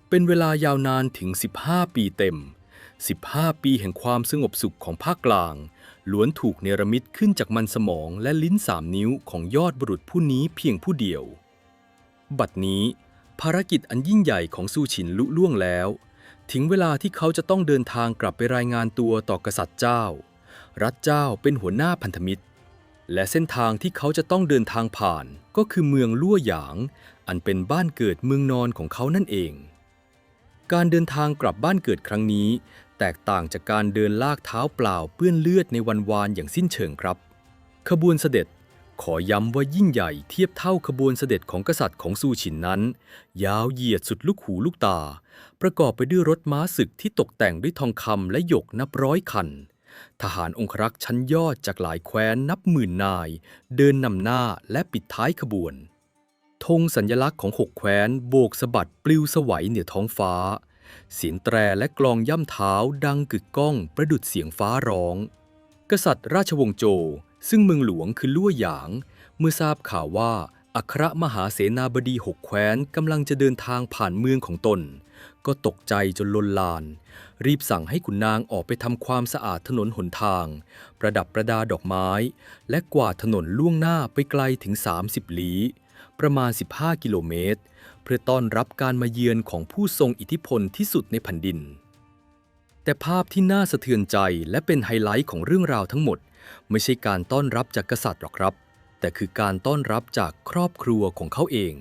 B: เป็นเวลายาวนานถึง15 ปีเต็ม 15 ปีแห่งความสงบสุขของภาคกลางล้วนถูกเนรมิตขึ้นจากมันสมองและลิ้น3 นิ้วของยอดบุรุษผู้นี้เพียงผู้เดียว บัดนี้ภารกิจอันยิ่งใหญ่ของซูฉินลุล่วงแล้ว ถึงเวลาที่เขาจะต้องเดินทางกลับไปรายงานตัวต่อกษัตริย์เจ้า รัฐเจ้าเป็นหัวหน้าพันธมิตร และเส้นทางที่เขาจะต้องเดินทางผ่านก็คือเมืองลั่วหยาง อันเป็นบ้านเกิดเมืองนอนของเขานั่นเอง การเดินทางกลับบ้านเกิดครั้งนี้แตกต่างจากการเดินลากเท้าเปล่าเปื้อนเลือดในวันวานอย่างสิ้นเชิงครับ ขบวนเสด็จขอย้ำว่ายิ่งใหญ่เทียบเท่าขบวนเสด็จของกษัตริย์ของซูฉินนั้นยาวเหยียดสุดลูกหูลูกตาประกอบไปด้วยรถม้าศึกที่ตกแต่งด้วยทองคำและหยกนับร้อยคันทหารองครักษ์ชั้นยอดจากหลายแคว้นนับหมื่นนายเดินนำหน้าและปิดท้ายขบวนธงสัญลักษณ์ของ6 แคว้นโบกสะบัดปลิวสวัยเหนือท้องฟ้าเสียงแตรและกลองย่ำเท้าดังกึกก้องประดุจเสียงฟ้าร้องกษัตริย์ราชวงศ์โจวซึ่งเมืองหลวงคือลั่วหยางเมื่อทราบข่าวว่าอัครมหาเสนาบดี6 แคว้นกำลังจะเดินทางผ่านเมืองของตนก็ตกใจจนลนลานรีบสั่งให้ขุนนางออกไปทำความสะอาดถนนหนทางประดับประดาดอกไม้และกวาดถนนล่วงหน้าไปไกลถึง30 ลี้ประมาณ15 กิโลเมตรเพื่อต้อนรับการมาเยือนของผู้ทรงอิทธิพลที่สุดในแผ่นดินแต่ภาพที่น่าสะเทือนใจและเป็นไฮไลท์ของเรื่องราวทั้งหมดไม่ใช่การต้อนรับจากกษัตริย์หรอกครับแต่คือการต้อนรับจากครอบครัวของเขาเอง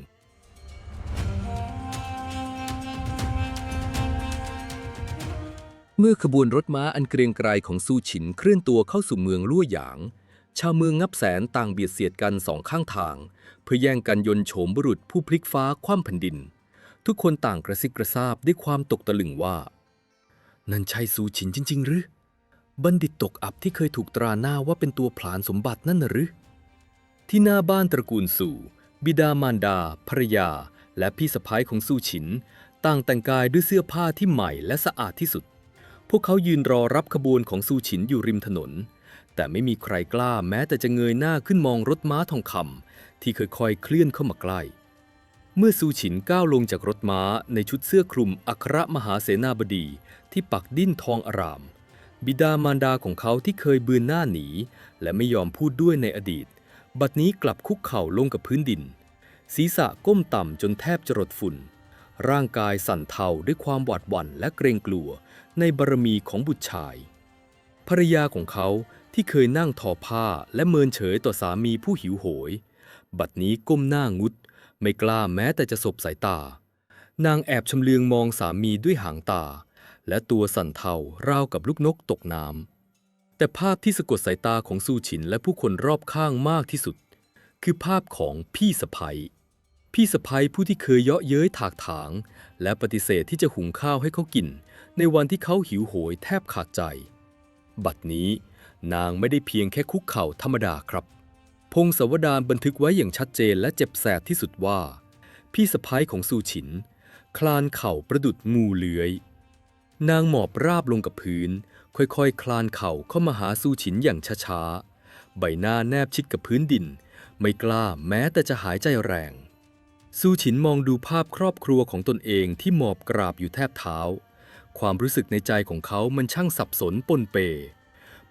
B: เมื่อขบวนรถม้าอันเกรียงไกรของซูฉินเคลื่อนตัวเข้าสู่เมืองลั่วหยางชาวเมืองนับแสนต่างเบียดเสียดกัน2 ข้างทางเพื่อแย่งกันยนต์โฉมบุรุษผู้พลิกฟ้าคว่ำแผ่นดินทุกคนต่างกระซิบกระซาบด้วยความตกตะลึงว่านั่นใช่ซูฉินจริงๆหรือบัณฑิตตกอับที่เคยถูกตราหน้าว่าเป็นตัวผลาญสมบัตินั่นหรือที่หน้าบ้านตระกูลสู่บิดามารดาภรรยาและพี่สะใภ้ของซูฉินต่างแต่งกายด้วยเสื้อผ้าที่ใหม่และสะอาดที่สุดพวกเขายืนรอรับขบวนของซูฉินอยู่ริมถนนแต่ไม่มีใครกล้าแม้แต่จะเงยหน้าขึ้นมองรถม้าทองคำที่ค่อยๆเคลื่อนเข้ามาใกล้เมื่อซูฉินก้าวลงจากรถม้าในชุดเสื้อคลุมอัครมหาเสนาบดีที่ปักดิ้นทองอร่ามบิดามารดาของเขาที่เคยบืนหน้าหนีและไม่ยอมพูดด้วยในอดีตบัดนี้กลับคุกเข่าลงกับพื้นดินศีรษะก้มต่ำจนแทบจะรดฝุ่นร่างกายสั่นเทาด้วยความหวาดหวั่นและเกรงกลัวในบารมีของบุตรชายภรรยาของเขาที่เคยนั่งทอผ้าและเมินเฉยต่อสามีผู้หิวโหยบัดนี้ก้มหน้างุดไม่กล้าแม้แต่จะสบสายตานางแอบชำเลืองมองสามีด้วยหางตาและตัวสั่นเทาราวกับลูกนกตกน้ำแต่ภาพที่สะกดสายตาของซูฉินและผู้คนรอบข้างมากที่สุดคือภาพของพี่สะใภ้ผู้ที่เคยเยาะเย้ยถากถางและปฏิเสธที่จะหุงข้าวให้เขากินในวันที่เขาหิวโหยแทบขาดใจบัดนี้นางไม่ได้เพียงแค่คุกเข่าธรรมดาครับพงศาวดารบันทึกไว้อย่างชัดเจนและเจ็บแสบที่สุดว่าพี่สะใภ้ของซูฉินคลานเข่าประดุจงูเลื้อยนางหมอบราบลงกับพื้นค่อยๆคลานเข่าเข้ามาหาซูฉินอย่างช้าๆใบหน้าแนบชิดกับพื้นดินไม่กล้าแม้แต่จะหายใจแรงซูฉินมองดูภาพครอบครัวของตนเองที่หมอบกราบอยู่แทบเท้าความรู้สึกในใจของเขามันช่างสับสนปนเป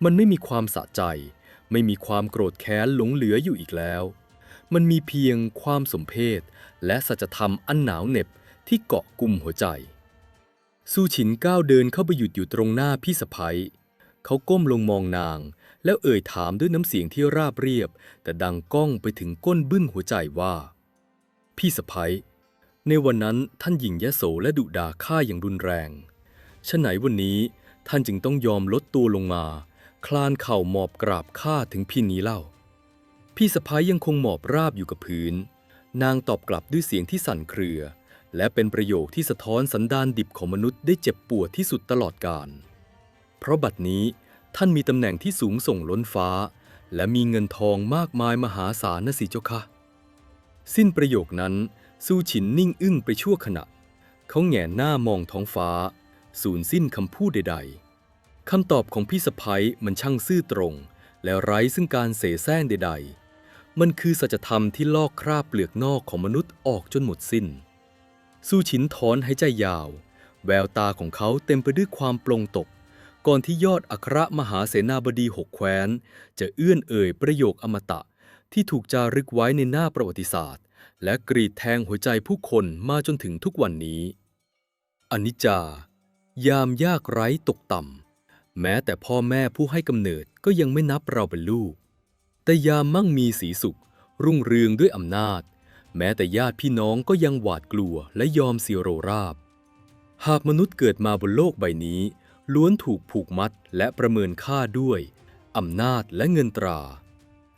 B: มันไม่มีความสะใจไม่มีความโกรธแค้นหลงเหลืออยู่อีกแล้วมันมีเพียงความสมเพชและสัจธรรมอันหนาวเหน็บที่เกาะกุมหัวใจซูฉินก้าวเดินเข้าไปหยุดอยู่ตรงหน้าพี่สะใภ้เขาก้มลงมองนางแล้วเอ่ยถามด้วยน้ำเสียงที่ราบเรียบแต่ดังก้องไปถึงก้นบึ้งหัวใจว่าพี่สะใภ้ในวันนั้นท่านหยิ่งยโสและดุด่าข้าอย่างรุนแรงฉะไหนวันนี้ท่านจึงต้องยอมลดตัวลงมาคลานเข่าหมอบกราบข้าถึงพี่นี้เล่าพี่สะใภ้ยังคงหมอบราบอยู่กับพื้นนางตอบกลับด้วยเสียงที่สั่นเครือและเป็นประโยคที่สะท้อนสันดานดิบของมนุษย์ได้เจ็บปวดที่สุดตลอดกาลเพราะบัดนี้ท่านมีตำแหน่งที่สูงส่งล้นฟ้าและมีเงินทองมากมายมหาศาลนะสิเจ้าค่ะสิ้นประโยคนั้นซูฉินนิ่งอึ้งไปชั่วขณะเขาแหงนหน้ามองท้องฟ้าสูญสิ้นคำพูดใดๆคำตอบของพี่สะใภ้มันช่างซื่อตรงและไร้ซึ่งการเสแสร้งใดๆมันคือสัจธรรมที่ลอกคราบเปลือกนอกของมนุษย์ออกจนหมดสิ้นซูฉินถอนหายใจยาวแววตาของเขาเต็มไปด้วยความปลงตก ก่อนที่ยอดอัครมหาเสนาบดี6 แคว้นจะเอื้อนเอ่ยประโยคอมตะที่ถูกจารึกไว้ในหน้าประวัติศาสตร์และกรีดแทงหัวใจผู้คนมาจนถึงทุกวันนี้อนิจจายามยากไร้ตกต่ำแม้แต่พ่อแม่ผู้ให้กำเนิดก็ยังไม่นับเราเป็นลูกแต่ยามมั่งมีสีสุขรุ่งเรืองด้วยอำนาจแม้แต่ญาติพี่น้องก็ยังหวาดกลัวและยอมเสียโรราบหากมนุษย์เกิดมาบนโลกใบนี้ล้วนถูกผูกมัดและประเมินค่าด้วยอำนาจและเงินตรา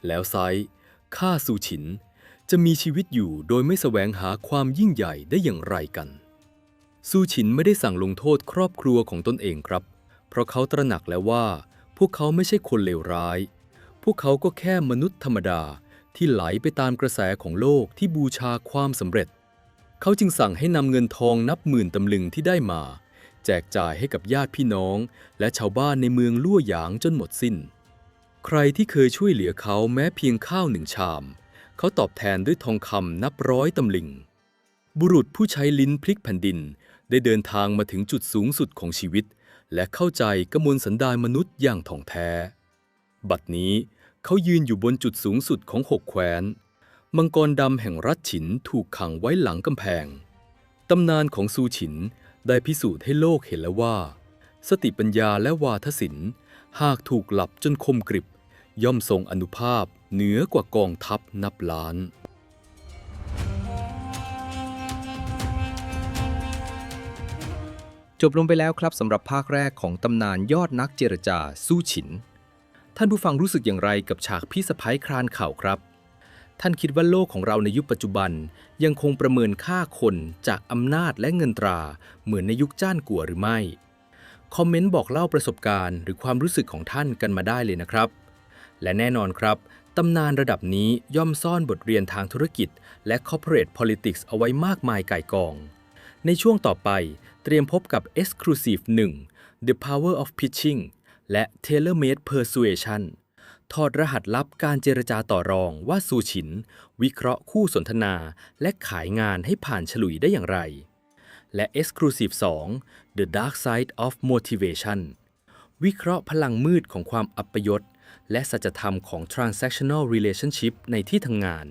B: แล้วไซร้ข้าซูฉินจะมีชีวิตอยู่โดยไม่แสวงหาความยิ่งใหญ่ได้อย่างไรกันซูฉินไม่ได้สั่งลงโทษครอบครัวของตนเองครับเพราะเขาตระหนักแล้วว่าพวกเขาไม่ใช่คนเลวร้ายพวกเขาก็แค่มนุษย์ธรรมดาที่ไหลไปตามกระแสของโลกที่บูชาความสำเร็จเขาจึงสั่งให้นำเงินทองนับหมื่นตำลึงที่ได้มาแจกจ่ายให้กับญาติพี่น้องและชาวบ้านในเมืองลั่วหยางจนหมดสิ้นใครที่เคยช่วยเหลือเขาแม้เพียงข้าว1 ชามเขาตอบแทนด้วยทองคำนับ100ตำลึงบุรุษผู้ใช้ลิ้นพลิกแผ่นดินได้เดินทางมาถึงจุดสูงสุดของชีวิตและเข้าใจกมลสันดานมนุษย์อย่างถ่องแท้บัดนี้เขายืนอยู่บนจุดสูงสุดของ6 แคว้นมังกรดำแห่งรัฐฉินถูกขังไว้หลังกำแพงตำนานของซูฉินได้พิสูจน์ให้โลกเห็นแล้วว่าสติปัญญาและวาทศิลป์หากถูกหลับจนคมกริบย่อมทรงอานุภาพเหนือกว่ากองทัพนับล้านจบลงไปแล้วครับสำหรับภาคแรกของตำนานยอดนักเจรจาซู่ฉินท่านผู้ฟังรู้สึกอย่างไรกับฉากพี่สะใภ้ครานเข่าครับท่านคิดว่าโลกของเราในยุคปัจจุบันยังคงประเมินค่าคนจากอำนาจและเงินตราเหมือนในยุคจ้านกัวหรือไม่คอมเมนต์บอกเล่าประสบการณ์หรือความรู้สึกของท่านกันมาได้เลยนะครับและแน่นอนครับตำนานระดับนี้ย่อมซ่อนบทเรียนทางธุรกิจและ corporate politics เอาไว้มากมายก่ายกองในช่วงต่อไปเตรียมพบกับ Exclusive 1 The Power of Pitching และ Tailor-made Persuasion ถอดรหัสลับการเจรจาต่อรองว่าซูฉินวิเคราะห์คู่สนทนาและขายงานให้ผ่านฉลุยได้อย่างไรและ Exclusive 2 The Dark Side of Motivation วิเคราะห์พลังมืดของความอัปยศและสัจธรรมของ Transactional Relationship ในที่ทำงาน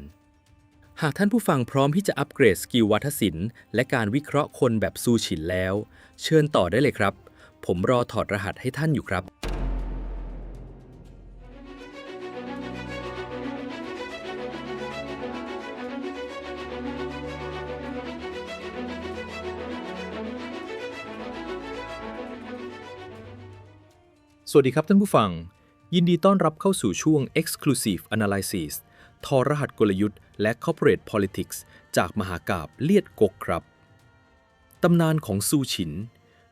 B: หากท่านผู้ฟังพร้อมที่จะอัปเกรดสกิลวาทศิลป์และการวิเคราะห์คนแบบซูฉินแล้วเชิญต่อได้เลยครับผมรอถอดรหัสให้ท่านอยู่ครับสวัสดีครับท่านผู้ฟังยินดีต้อนรับเข้าสู่ช่วง Exclusive Analysis ถอดรหัสกลยุทธ์และ Corporate Politics จากมหากาพย์เลียดกกครับตำนานของซูฉิน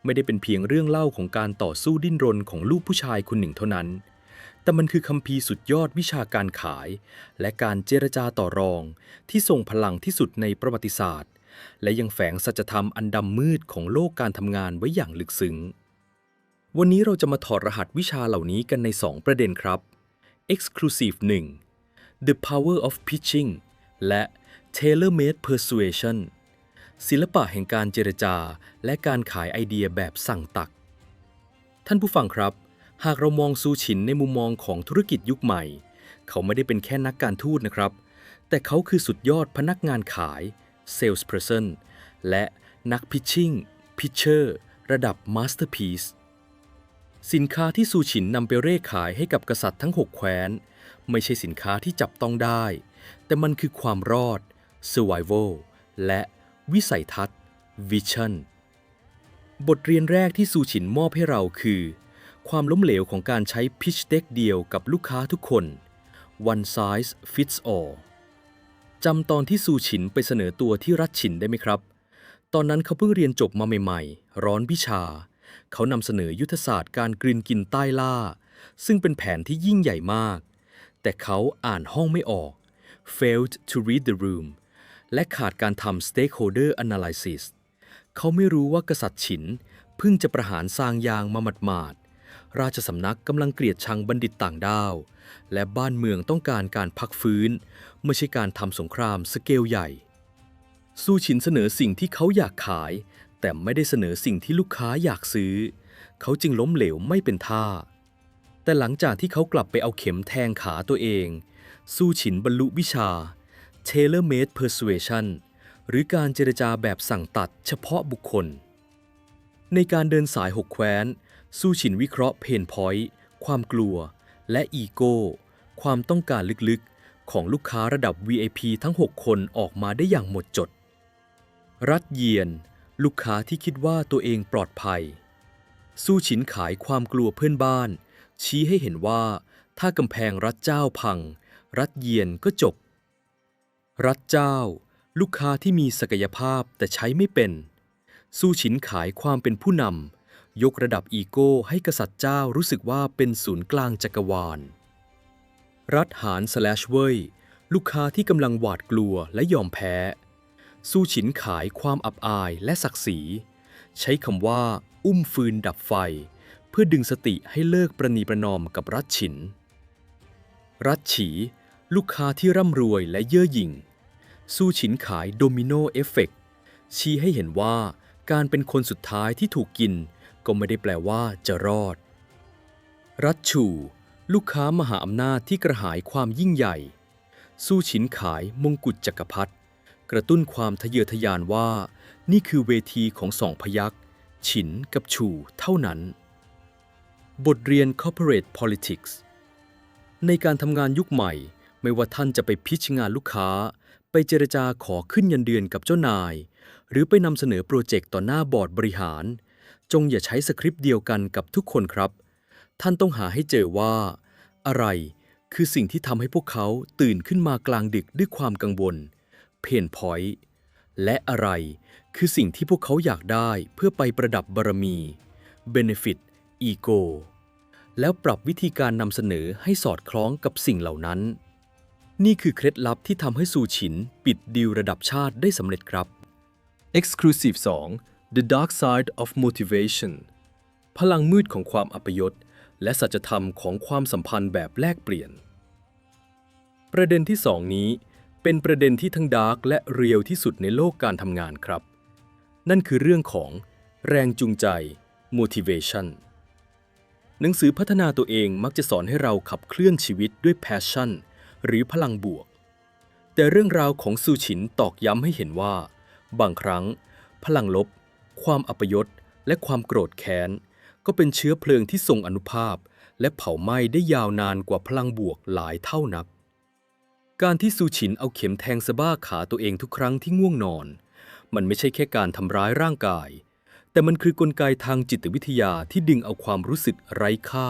B: ไม่ได้เป็นเพียงเรื่องเล่าของการต่อสู้ดิ้นรนของลูกผู้ชายคนหนึ่งเท่านั้นแต่มันคือคัมภีร์สุดยอดวิชาการขายและการเจรจาต่อรองที่ทรงพลังที่สุดในประวัติศาสตร์และยังแฝงสัจธรรมอันดำมืดของโลกการทำงานไว้อย่างลึกซึ้งวันนี้เราจะมาถอดรหัสวิชาเหล่านี้กันใน2ประเด็นครับ Exclusive 1 The Power of Pitching และ Tailor-made Persuasion ศิลปะแห่งการเจรจาและการขายไอเดียแบบสั่งตักท่านผู้ฟังครับหากเรามองซูฉินในมุมมองของธุรกิจยุคใหม่เขาไม่ได้เป็นแค่นักการทูตนะครับแต่เขาคือสุดยอดพนักงานขาย Salesperson และนัก Pitching Pitcher ระดับ Masterpieceสินค้าที่ซูฉินนำไปเร่ขายให้กับกษัตริย์ทั้ง6 แคว้นไม่ใช่สินค้าที่จับต้องได้แต่มันคือความรอด Survival และวิสัยทัศน์ Vision บทเรียนแรกที่ซูฉินมอบให้เราคือความล้มเหลวของการใช้ Pitch Deck เดียวกับลูกค้าทุกคน One Size Fits All จำตอนที่ซูฉินไปเสนอตัวที่รัฐฉินได้ไหมครับตอนนั้นเขาเพิ่งเรียนจบมาใหม่ๆร้อนวิชาเขานำเสนอยุทธศาสตร์การกลืนกินใต้ล่าซึ่งเป็นแผนที่ยิ่งใหญ่มากแต่เขาอ่านห้องไม่ออก failed to read the room และขาดการทำ stakeholder analysis เขาไม่รู้ว่ากษัตริย์ฉินเพิ่งจะประหารซางยางมาหมาดๆราชสำนักกำลังเกลียดชังบัณฑิตต่างด้าวและบ้านเมืองต้องการการพักฟื้นไม่ใช่การทำสงครามสเกลใหญ่ซูฉินเสนอสิ่งที่เขาอยากขายแต่ไม่ได้เสนอสิ่งที่ลูกค้าอยากซื้อ เขาจึงล้มเหลวไม่เป็นท่าแต่หลังจากที่เขากลับไปเอาเข็มแทงขาตัวเองสู้ฉินบรรลุวิชา Tailor-made Persuasion หรือการเจรจาแบบสั่งตัดเฉพาะบุคคลในการเดินสายหกแคว้นสู้ฉินวิเคราะห์เพนพอยต์ความกลัวและอีโก้ความต้องการลึกๆของลูกค้าระดับ VIP ทั้ง 6 คนออกมาได้อย่างหมดจดรัฐเยียนลูกค้าที่คิดว่าตัวเองปลอดภัยสู้ฉินขายความกลัวเพื่อนบ้านชี้ให้เห็นว่าถ้ากำแพงรัฐเจ้าพังรัฐเยียนก็จบรัฐเจ้าลูกค้าที่มีศักยภาพแต่ใช้ไม่เป็นสู้ฉินขายความเป็นผู้นำยกระดับอีโก้ให้กษัตริย์เจ้ารู้สึกว่าเป็นศูนย์กลางจักรวาลรัฐหาน/เว่ยลูกค้าที่กำลังหวาดกลัวและยอมแพ้สู้ฉินขายความอับอายและศักดิ์ศรีใช้คำว่าอุ้มฟืนดับไฟเพื่อดึงสติให้เลิกประนีประนอมกับรัฐฉินรัฐฉีลูกค้าที่ร่ำรวยและเย่อหยิ่งสู้ฉินขายโดมิโนเอฟเฟกต์ชี้ให้เห็นว่าการเป็นคนสุดท้ายที่ถูกกินก็ไม่ได้แปลว่าจะรอดรัฐชูลูกค้ามหาอำนาจที่กระหายความยิ่งใหญ่สู้ฉินขายมงกุฎจักรพรรดิกระตุ้นความทะเยอทะยานว่านี่คือเวทีของสองพยัคฆ์ฉินกับชูเท่านั้นบทเรียน Corporate Politics ในการทำงานยุคใหม่ไม่ว่าท่านจะไปพิชงานลูกค้าไปเจรจาขอขึ้นเงินเดือนกับเจ้านายหรือไปนำเสนอโปรเจกต์ต่อหน้าบอร์ดบริหารจงอย่าใช้สคริปต์เดียวกันกับทุกคนครับท่านต้องหาให้เจอว่าอะไรคือสิ่งที่ทำให้พวกเขาตื่นขึ้นมากลางดึกด้วยความกังวลเพนพอยต์และอะไรคือสิ่งที่พวกเขาอยากได้เพื่อไปประดับบารมีเบเนฟิตอีโกแล้วปรับวิธีการนำเสนอให้สอดคล้องกับสิ่งเหล่านั้นนี่คือเคล็ดลับที่ทำให้ซูฉินปิดดีลระดับชาติได้สำเร็จครับ Exclusive 2 The Dark Side of Motivation พลังมืดของความอัปยศและสัจธรรมของความสัมพันธ์แบบแลกเปลี่ยนประเด็นที่2นี้เป็นประเด็นที่ทั้งดาร์กและเรียลที่สุดในโลกการทำงานครับนั่นคือเรื่องของแรงจูงใจ motivation หนังสือพัฒนาตัวเองมักจะสอนให้เราขับเคลื่อนชีวิตด้วย passion หรือพลังบวกแต่เรื่องราวของซูฉินตอกย้ำให้เห็นว่าบางครั้งพลังลบความอัปยศและความโกรธแค้นก็เป็นเชื้อเพลิงที่ทรงอานุภาพและเผาไหม้ได้ยาวนานกว่าพลังบวกหลายเท่านับการที่ซูฉินเอาเข็มแทงสะบ้าขาตัวเองทุกครั้งที่ง่วงนอนมันไม่ใช่แค่การทำร้ายร่างกายแต่มันคือกลไกทางจิตวิทยาที่ดึงเอาความรู้สึกไร้ค่า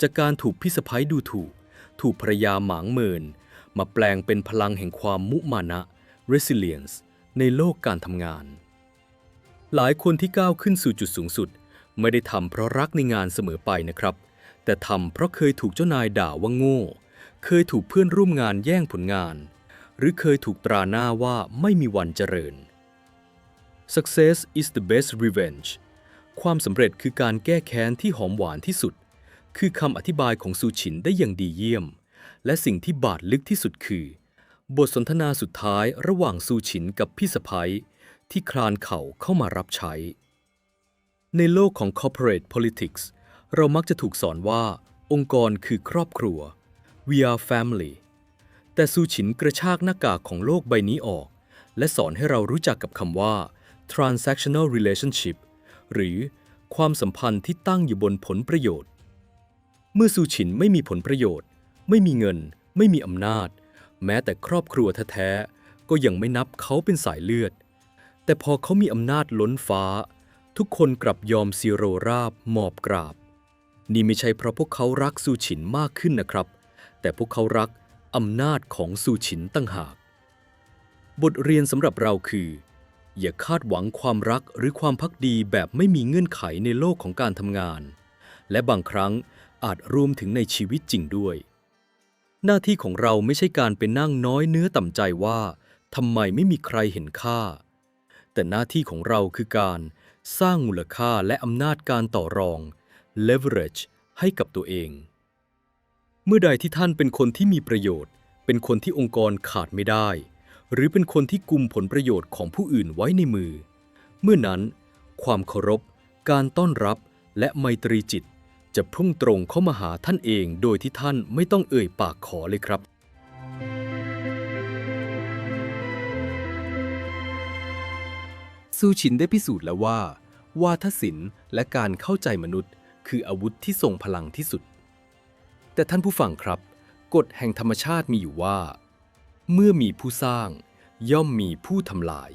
B: จากการถูกพี่สะใภ้ดูถูกภรรยาหมางเมินมาแปลงเป็นพลังแห่งความมุมานะ resilience ในโลกการทำงานหลายคนที่ก้าวขึ้นสู่จุดสูงสุดไม่ได้ทำเพราะรักในงานเสมอไปนะครับแต่ทำเพราะเคยถูกเจ้านายด่าว่าโง่เคยถูกเพื่อนร่วมงานแย่งผลงานหรือเคยถูกตราหน้าว่าไม่มีวันเจริญ Success is the best revenge ความสำเร็จคือการแก้แค้นที่หอมหวานที่สุดคือคำอธิบายของซูฉินได้อย่างดีเยี่ยมและสิ่งที่บาดลึกที่สุดคือบทสนทนาสุดท้ายระหว่างซูฉินกับพี่สะใภ้ที่คลานเข่าเข้ามารับใช้ในโลกของ Corporate Politics เรามักจะถูกสอนว่าองค์กรคือครอบครัว We are family แต่ซูฉินกระชากหน้ากากของโลกใบนี้ออกและสอนให้เรารู้จักกับคำว่า Transactional Relationship หรือความสัมพันธ์ที่ตั้งอยู่บนผลประโยชน์เมื่อซูฉินไม่มีผลประโยชน์ไม่มีเงินไม่มีอำนาจแม้แต่ครอบครัวแท้ๆก็ยังไม่นับเขาเป็นสายเลือดแต่พอเขามีอำนาจล้นฟ้าทุกคนกลับยอมซีโรราบหมอบกราบนี่ไม่ใช่เพราะพวกเขารักซูฉินมากขึ้นนะครับแต่พวกเขารักอำนาจของซูฉินตั้งหากบทเรียนสำหรับเราคืออย่าคาดหวังความรักหรือความภักดีแบบไม่มีเงื่อนไขในโลกของการทำงานและบางครั้งอาจรวมถึงในชีวิตจริงด้วยหน้าที่ของเราไม่ใช่การไปนั่งน้อยเนื้อต่ำใจว่าทำไมไม่มีใครเห็นค่าแต่หน้าที่ของเราคือการสร้างมูลค่าและอำนาจการต่อรอง leverage ให้กับตัวเองเมื่อใดที่ท่านเป็นคนที่มีประโยชน์เป็นคนที่องค์กรขาดไม่ได้หรือเป็นคนที่กุมผลประโยชน์ของผู้อื่นไว้ในมือเมื่อนั้นความเคารพการต้อนรับ และไมตรีจิตจะพุ่งตรงเข้ามาหาท่านเองโดยที่ท่านไม่ต้องเอ่ยปากขอเลยครับสู้ชินได้พิสูจน์แล้วว่าวาทศิลป์และการเข้าใจมนุษย์คืออาวุธที่ทรงพลังที่สุดแต่ท่านผู้ฟังครับกฎแห่งธรรมชาติมีอยู่ว่าเมื่อมีผู้สร้างย่อมมีผู้ทำลาย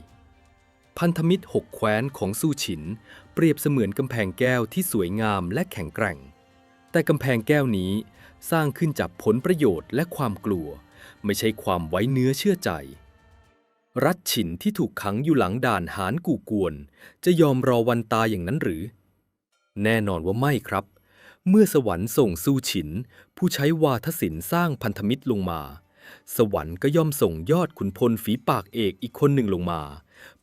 B: พันธมิตรหกแคว้นของสู้ฉินเปรียบเสมือนกำแพงแก้วที่สวยงามและแข็งแกร่งแต่กำแพงแก้วนี้สร้างขึ้นจากผลประโยชน์และความกลัวไม่ใช่ความไว้เนื้อเชื่อใจรัฐฉินที่ถูกขังอยู่หลังด่านหานกู่กวนจะยอมรอวันตายอย่างนั้นหรือแน่นอนว่าไม่ครับเมื่อสวรรค์ส่งสู้ฉินผู้ใช้วาทศิลป์สร้างพันธมิตรลงมาสวรรค์ก็ย่อมส่งยอดขุนพลฝีปากเอกอีกคนหนึ่งลงมา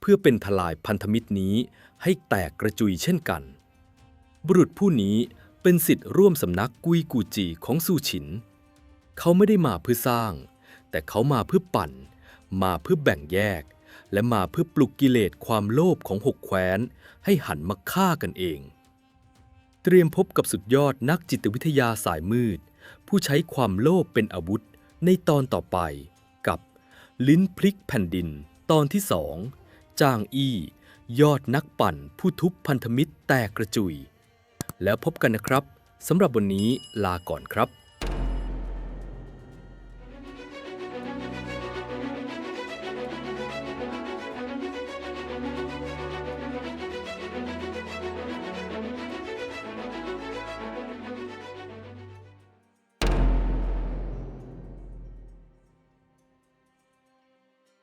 B: เพื่อเป็นทลายพันธมิตรนี้ให้แตกกระจุยเช่นกันบุรุษผู้นี้เป็นศิษย์ร่วมสำนักกุยกูจีของสู้ฉินเขาไม่ได้มาเพื่อสร้างแต่เขามาเพื่อปั่นมาเพื่อแบ่งแยกและมาเพื่อปลุกกิเลสความโลภของหกแคว้นให้หันมาฆ่ากันเองเตรียมพบกับสุดยอดนักจิตวิทยาสายมืดผู้ใช้ความโลภเป็นอาวุธในตอนต่อไปกับลิ้นพลิกแผ่นดินตอนที่2จางอี้ยอดนักปั่นผู้ทุบพันธมิตรแตกกระจุยแล้วพบกันนะครับสำหรับวันนี้ลาก่อนครับ